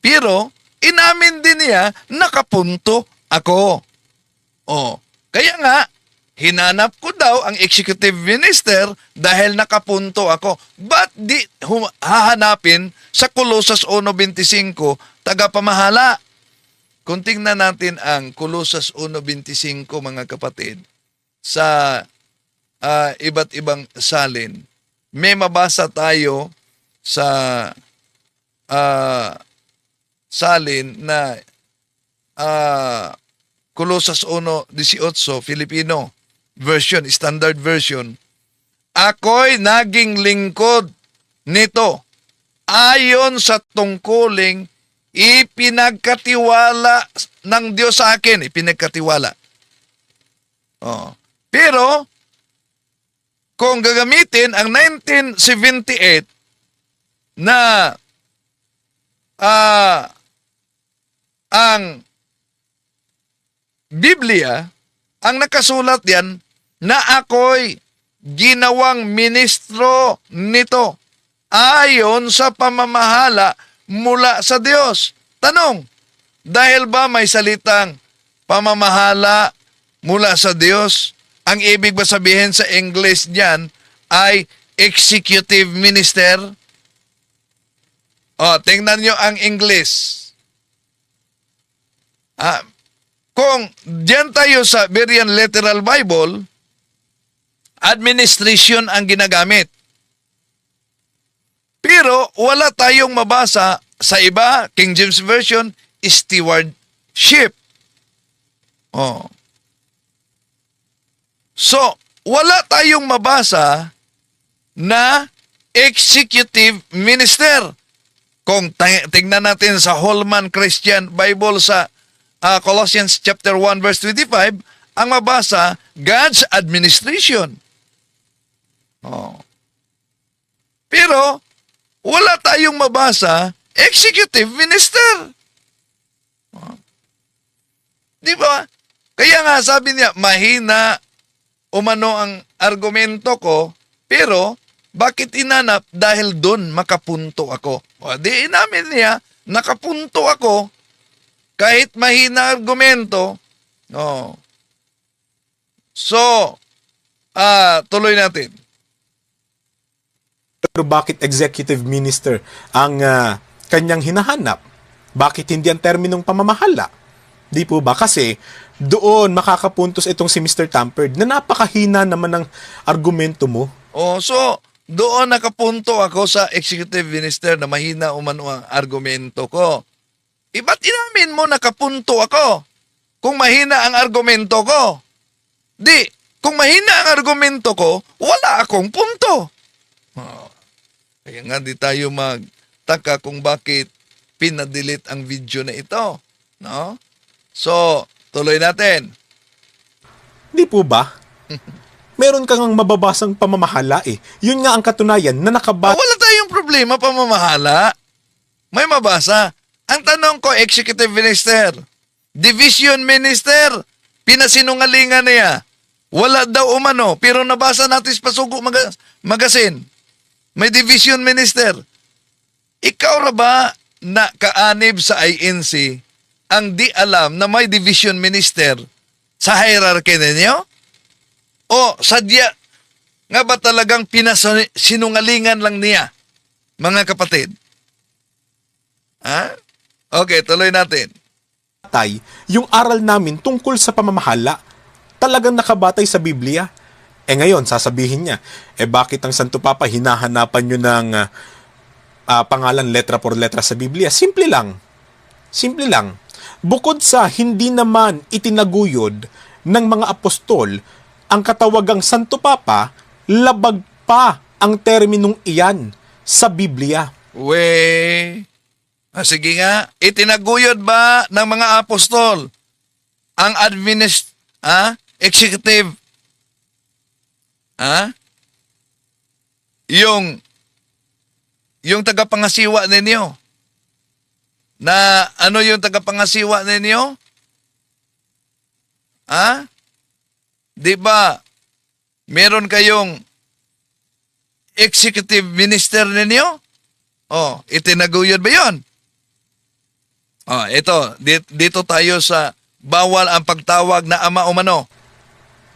A: Pero, inamin din niya, nakapunto ako. Oh, kaya nga, hinanap ko daw ang executive minister dahil nakapunto ako. Ba't di hahanapin sa Colossus 1.25 tagapamahala? Kung tingnan natin ang Colossus 1.25, mga kapatid, sa iba't ibang salin, may mabasa tayo sa salin na Colossus 1.18, Filipino version, standard version. Ako'y naging lingkod nito ayon sa tungkuling ipinagkatiwala ng Diyos sa akin. Ipinagkatiwala. Oh. Pero, kung gagamitin ang 1978 na ang Biblia, ang nakasulat yan, na ako'y ginawang ministro nito ayon sa pamamahala mula sa Diyos. Tanong, dahil ba may salitang pamamahala mula sa Diyos, ang ibig ba sabihin sa English niyan ay executive minister? O, tingnan nyo ang English. Kung diyan tayo sa Berean Literal Bible, administration ang ginagamit. Pero wala tayong mabasa sa iba, King James Version, stewardship. Oh. So, wala tayong mabasa na executive minister. Kung tingnan natin sa Holman Christian Bible sa Colossians chapter 1 verse 25, ang mabasa, God's administration. Oh. Pero, wala tayong mabasa, executive minister. Oh. Di ba? Kaya nga sabi niya, mahina umano ang argumento ko, pero bakit inanap? Dahil doon makapunto ako. O, di inamin niya, nakapunto ako, kahit mahina argumento. Oh. So, tuloy natin.
B: Pero bakit executive minister ang kanyang hinahanap? Bakit hindi ang terminong pamamahala? Di po ba? Kasi doon makakapuntos itong si Mr. Tampered na napakahina naman ng argumento mo.
A: Oh, so, doon nakapunto ako sa executive minister na mahina umano ang argumento ko. Ba't inamin mo nakapunto ako kung mahina ang argumento ko? Di, kung mahina ang argumento ko, wala akong punto. Oh. Kaya nga di tayo magtaka kung bakit pinadelete ang video na ito. No? So, tuloy natin.
B: Di po ba? Meron kang mababasang pamamahala eh. Yun nga ang katunayan na nakabata.
A: Wala tayong problema pamamahala. May mabasa. Ang tanong ko, executive minister, division minister, pinasinungalingan niya. Wala daw umano, pero nabasa natin sa Pasugo Magazine. May division minister. Ikaw na ba na kaanib sa INC ang di alam na may division minister sa hierarchy ninyo? O sadya nga ba talagang pinasinungalingan lang niya, mga kapatid? Ha? Okay, tuloy natin.
B: Tay, yung aral namin tungkol sa pamamahala, talagang nakabatay sa Biblia. Ngayon, sasabihin niya, bakit ang Santo Papa hinahanapan nyo ng pangalan letra por letra sa Biblia? Simple lang. Simple lang. Bukod sa hindi naman itinaguyod ng mga apostol ang katawagang Santo Papa, labag pa ang terminong iyan sa Biblia.
A: Sige nga, itinaguyod ba ng mga apostol ang executive, yung tagapangasiwa ninyo? Na ano yung tagapangasiwa ninyo? Di ba meron kayong executive minister ninyo? Itinaguyod ba yun? Dito tayo sa bawal ang pagtawag na ama o mano.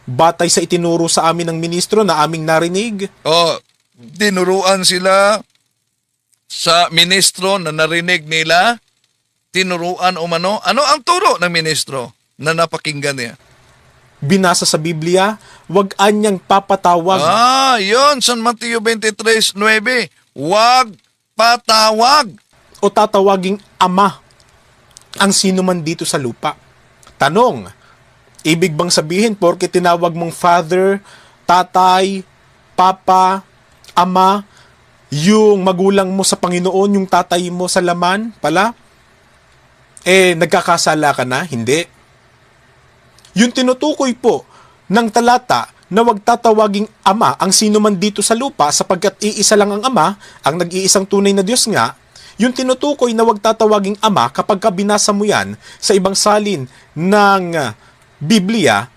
B: Batay sa itinuro sa amin ng ministro na aming narinig,
A: Tinuruan sila sa ministro na narinig nila, tinuruan o mano. Ano ang turo ng ministro na napakinggan niya?
B: binasa sa Biblia, wag anyang papatawag.
A: Yun, San Mateo 23:9. Wag patawag.
B: O tatawaging ama ang sino man dito sa lupa. Tanong, ibig bang sabihin porke tinawag mong father, tatay, papa, ama, yung magulang mo sa Panginoon, yung tatay mo sa laman pala, nagkakasala ka na? Hindi. Yung tinutukoy po ng talata na wag tatawaging ama ang sino man dito sa lupa sapagkat iisa lang ang ama, ang nag-iisang tunay na Diyos nga, yung tinutukoy na wag tatawaging ama kapag binasa mo yan sa ibang salin ng Biblia,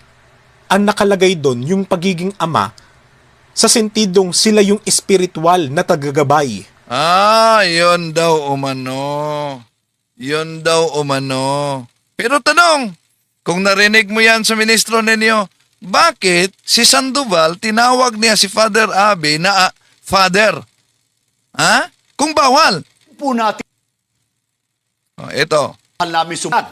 B: ang nakalagay doon yung pagiging ama sa sentidong sila yung espiritual na tagagabay.
A: Yun daw umano. Yun daw umano. Pero tanong, kung narinig mo yan sa ministro ninyo, bakit si Sandoval tinawag niya si Father Abe na Father? Kung bawal.
H: Po natin
A: Ito.
H: namin sumunod.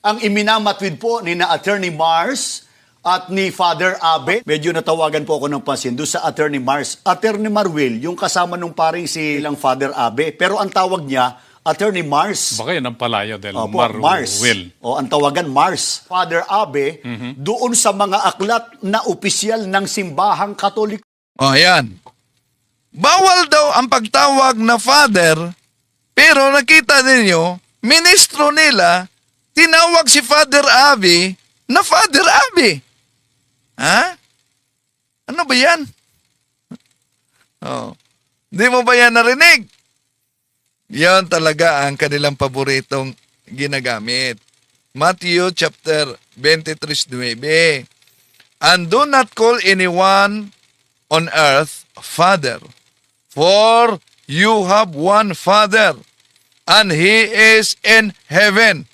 H: Ang iminamatwid po ni na Attorney Mars at ni Father Abe. Medyo natawagan po ako ng pansin doon sa Attorney Mars. Attorney Marwil, yung kasama nung paring si ilang Father Abe. Pero ang tawag niya, Attorney Mars.
I: Baka yan ang palaya del
H: Mars.
I: Will.
H: O ang tawagan Mars. Father Abe, doon sa mga aklat na opisyal ng simbahang Katoliko.
A: Ayan. Bawal daw ang pagtawag na Father, pero nakita ninyo, ministro nila, tinawag si Father Abe na Father Abe. Ano ba yan? Di mo ba yan narinig? Yan talaga ang kanilang paboritong ginagamit. Matthew chapter 23:9. And do not call anyone on earth Father, for you have one Father, and He is in heaven.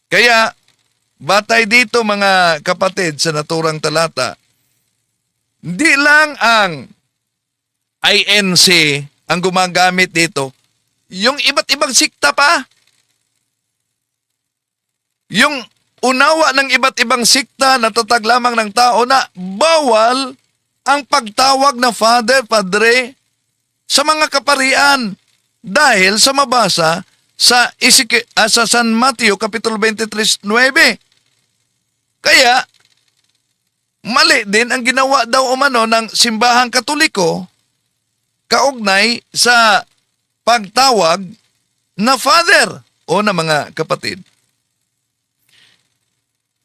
A: Kaya, batay dito mga kapatid sa naturang talata, hindi lang ang INC ang gumagamit dito, yung iba't ibang sikta pa. Yung unawa ng iba't ibang sikta na tatag lamang ng tao na bawal ang pagtawag na Father, Padre sa mga kaparian dahil sa mabasa sa San Mateo Kapitulo 23:9. Kaya, mali din ang ginawa daw umano ng simbahang Katoliko kaugnay sa pagtawag na Father o na mga kapatid.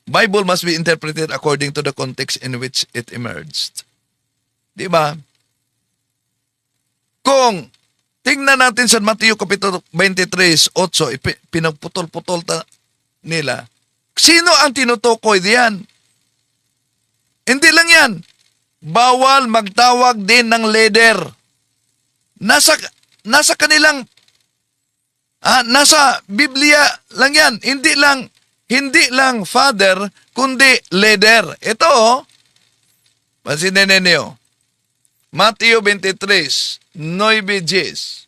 A: Bible must be interpreted according to the context in which it emerged. Di ba? Kung tingnan natin sa Mateo Kapitulo 23:8, pinagputol-putol nila. Sino ang tinutukoy diyan? Hindi lang yan. Bawal magtawag din ng leader. Nasa kanilang nasa Biblia lang yan. Hindi lang Father, kundi leader. Ito, pansinin ninyo. Matthew 23:9.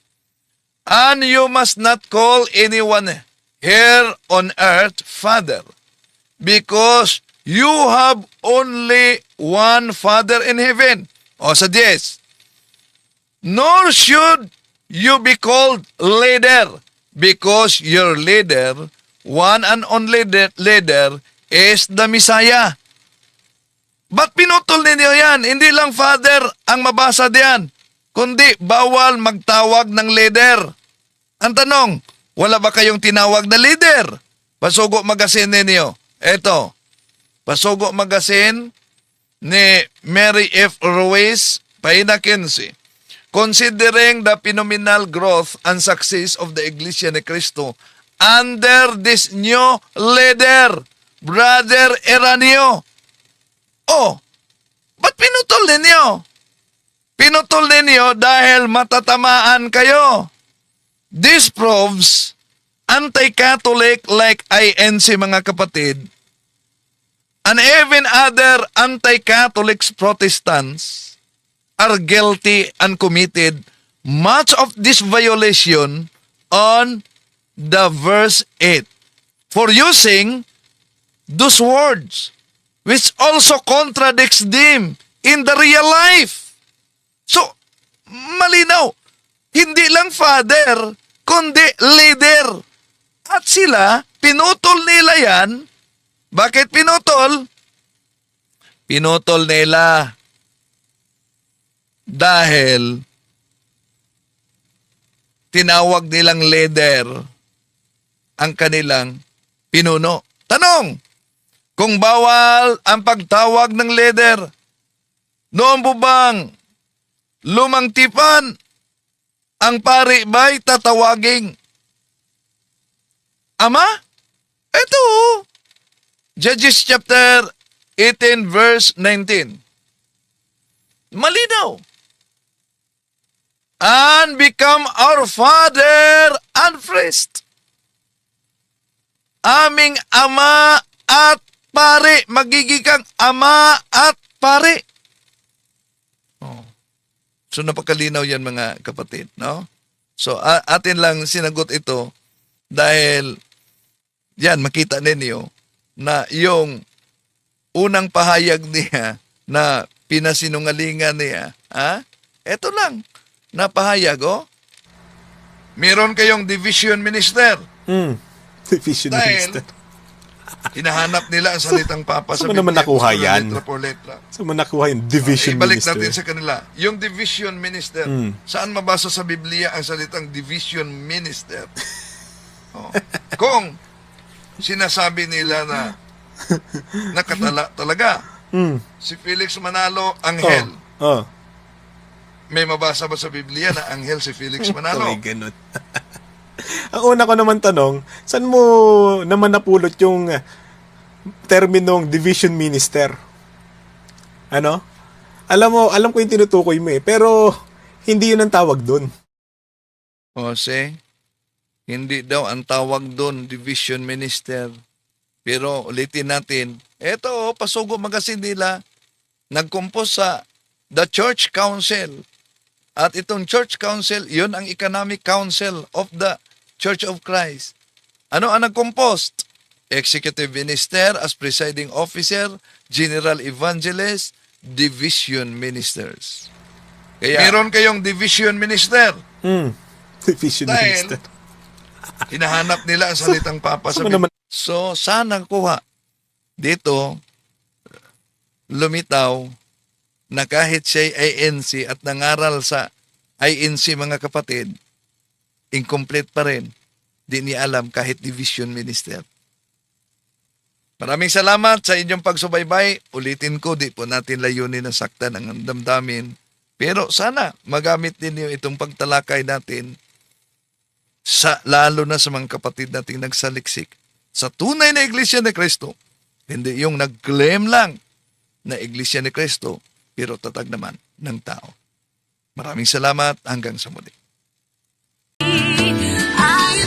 A: And you must not call anyone here on earth, Father, because you have only one Father in heaven. O sa 10, nor should you be called leader, because your leader, one and only leader, is the Messiah. Ba't pinutol ninyo yan? Hindi lang Father ang mabasa diyan, kundi bawal magtawag ng leader. Ang tanong, wala ba kayong tinawag na leader? Pasugo Magazine ninyo. Eto, Pasugo Magazine ni Mary F. Ruiz, Pahina 15. Considering the phenomenal growth and success of the Iglesia ni Cristo under this new leader, Brother Eranio. Oh, ba't pinutol ninyo? Pinutol ninyo dahil matatamaan kayo. This proves anti-Catholic like INC, mga kapatid, and even other anti-Catholic Protestants are guilty and committed much of this violation on the verse 8 for using those words which also contradicts them in the real life. So, malinaw, hindi lang Father, kundi leader. At sila, pinutol nila yan. Bakit pinutol? Pinutol nila dahil tinawag nilang leader ang kanilang pinuno. Tanong, kung bawal ang pagtawag ng leader, noon po bang lumang tipan ang pari ba'y tatawaging ama? Ito, Judges chapter 18 verse 19. Malinaw. And become our father and priest. Aming ama at pare. Magiging kang ama at pare. Oh. So napakalinaw yan, mga kapatid, no? So atin lang sinagot ito dahil yan, makita ninyo na yung unang pahayag niya na pinasinungalingan niya, eto lang, napahayag, oh. Meron kayong division minister.
B: Division
A: Dahil,
B: minister.
A: hinahanap nila ang salitang Papa sa
B: saan mo naman nakuha
A: Biblia,
B: yan?
A: letra por letra.
B: So, nakuha yung division
A: Ibalik
B: minister.
A: natin sa kanila. Yung division minister, saan mabasa sa Biblia ang salitang division minister? Oh. Kung sinasabi nila na nakatala talaga, si Felix Manalo, anghel.
B: Oh.
A: May mabasa ba sa Biblia na anghel si Felix Manalo?
B: May ganun. Ang una ko naman tanong, saan mo naman napulot yung terminong division minister? Ano? Alam ko yung tinutukoy mo pero hindi yun ang tawag doon.
A: Jose, hindi daw ang tawag doon division minister. Pero ulitin natin, eto, Pasugo Magazine nila, nag-compose sa The Church Council. At itong Church Council, yun ang Economic Council of the Church of Christ. Ano ang nag-compose? Executive Minister as Presiding Officer, General Evangelist, Division Ministers. Kaya, meron kayong Division Minister.
B: Division
A: Dahil,
B: minister.
A: hinahanap nila ang salitang Papa sa
B: Saan mo naman-
A: Biblia. So, sana kuha dito, lumitaw na kahit siya ay INC at nangaral sa INC, mga kapatid, incomplete pa rin. Di niya alam kahit division minister. Maraming salamat sa inyong pagsubaybay. Ulitin ko, di po natin layunin na saktan ang damdamin. Pero sana magamit ninyo itong pagtalakay natin lalo na sa mga kapatid nating nagsaliksik sa tunay na Iglesia ni Cristo. Hindi yung nag-claim lang na Iglesia ni Cristo, pero tatag naman ng tao. Maraming salamat. Hanggang sa muli.
I: I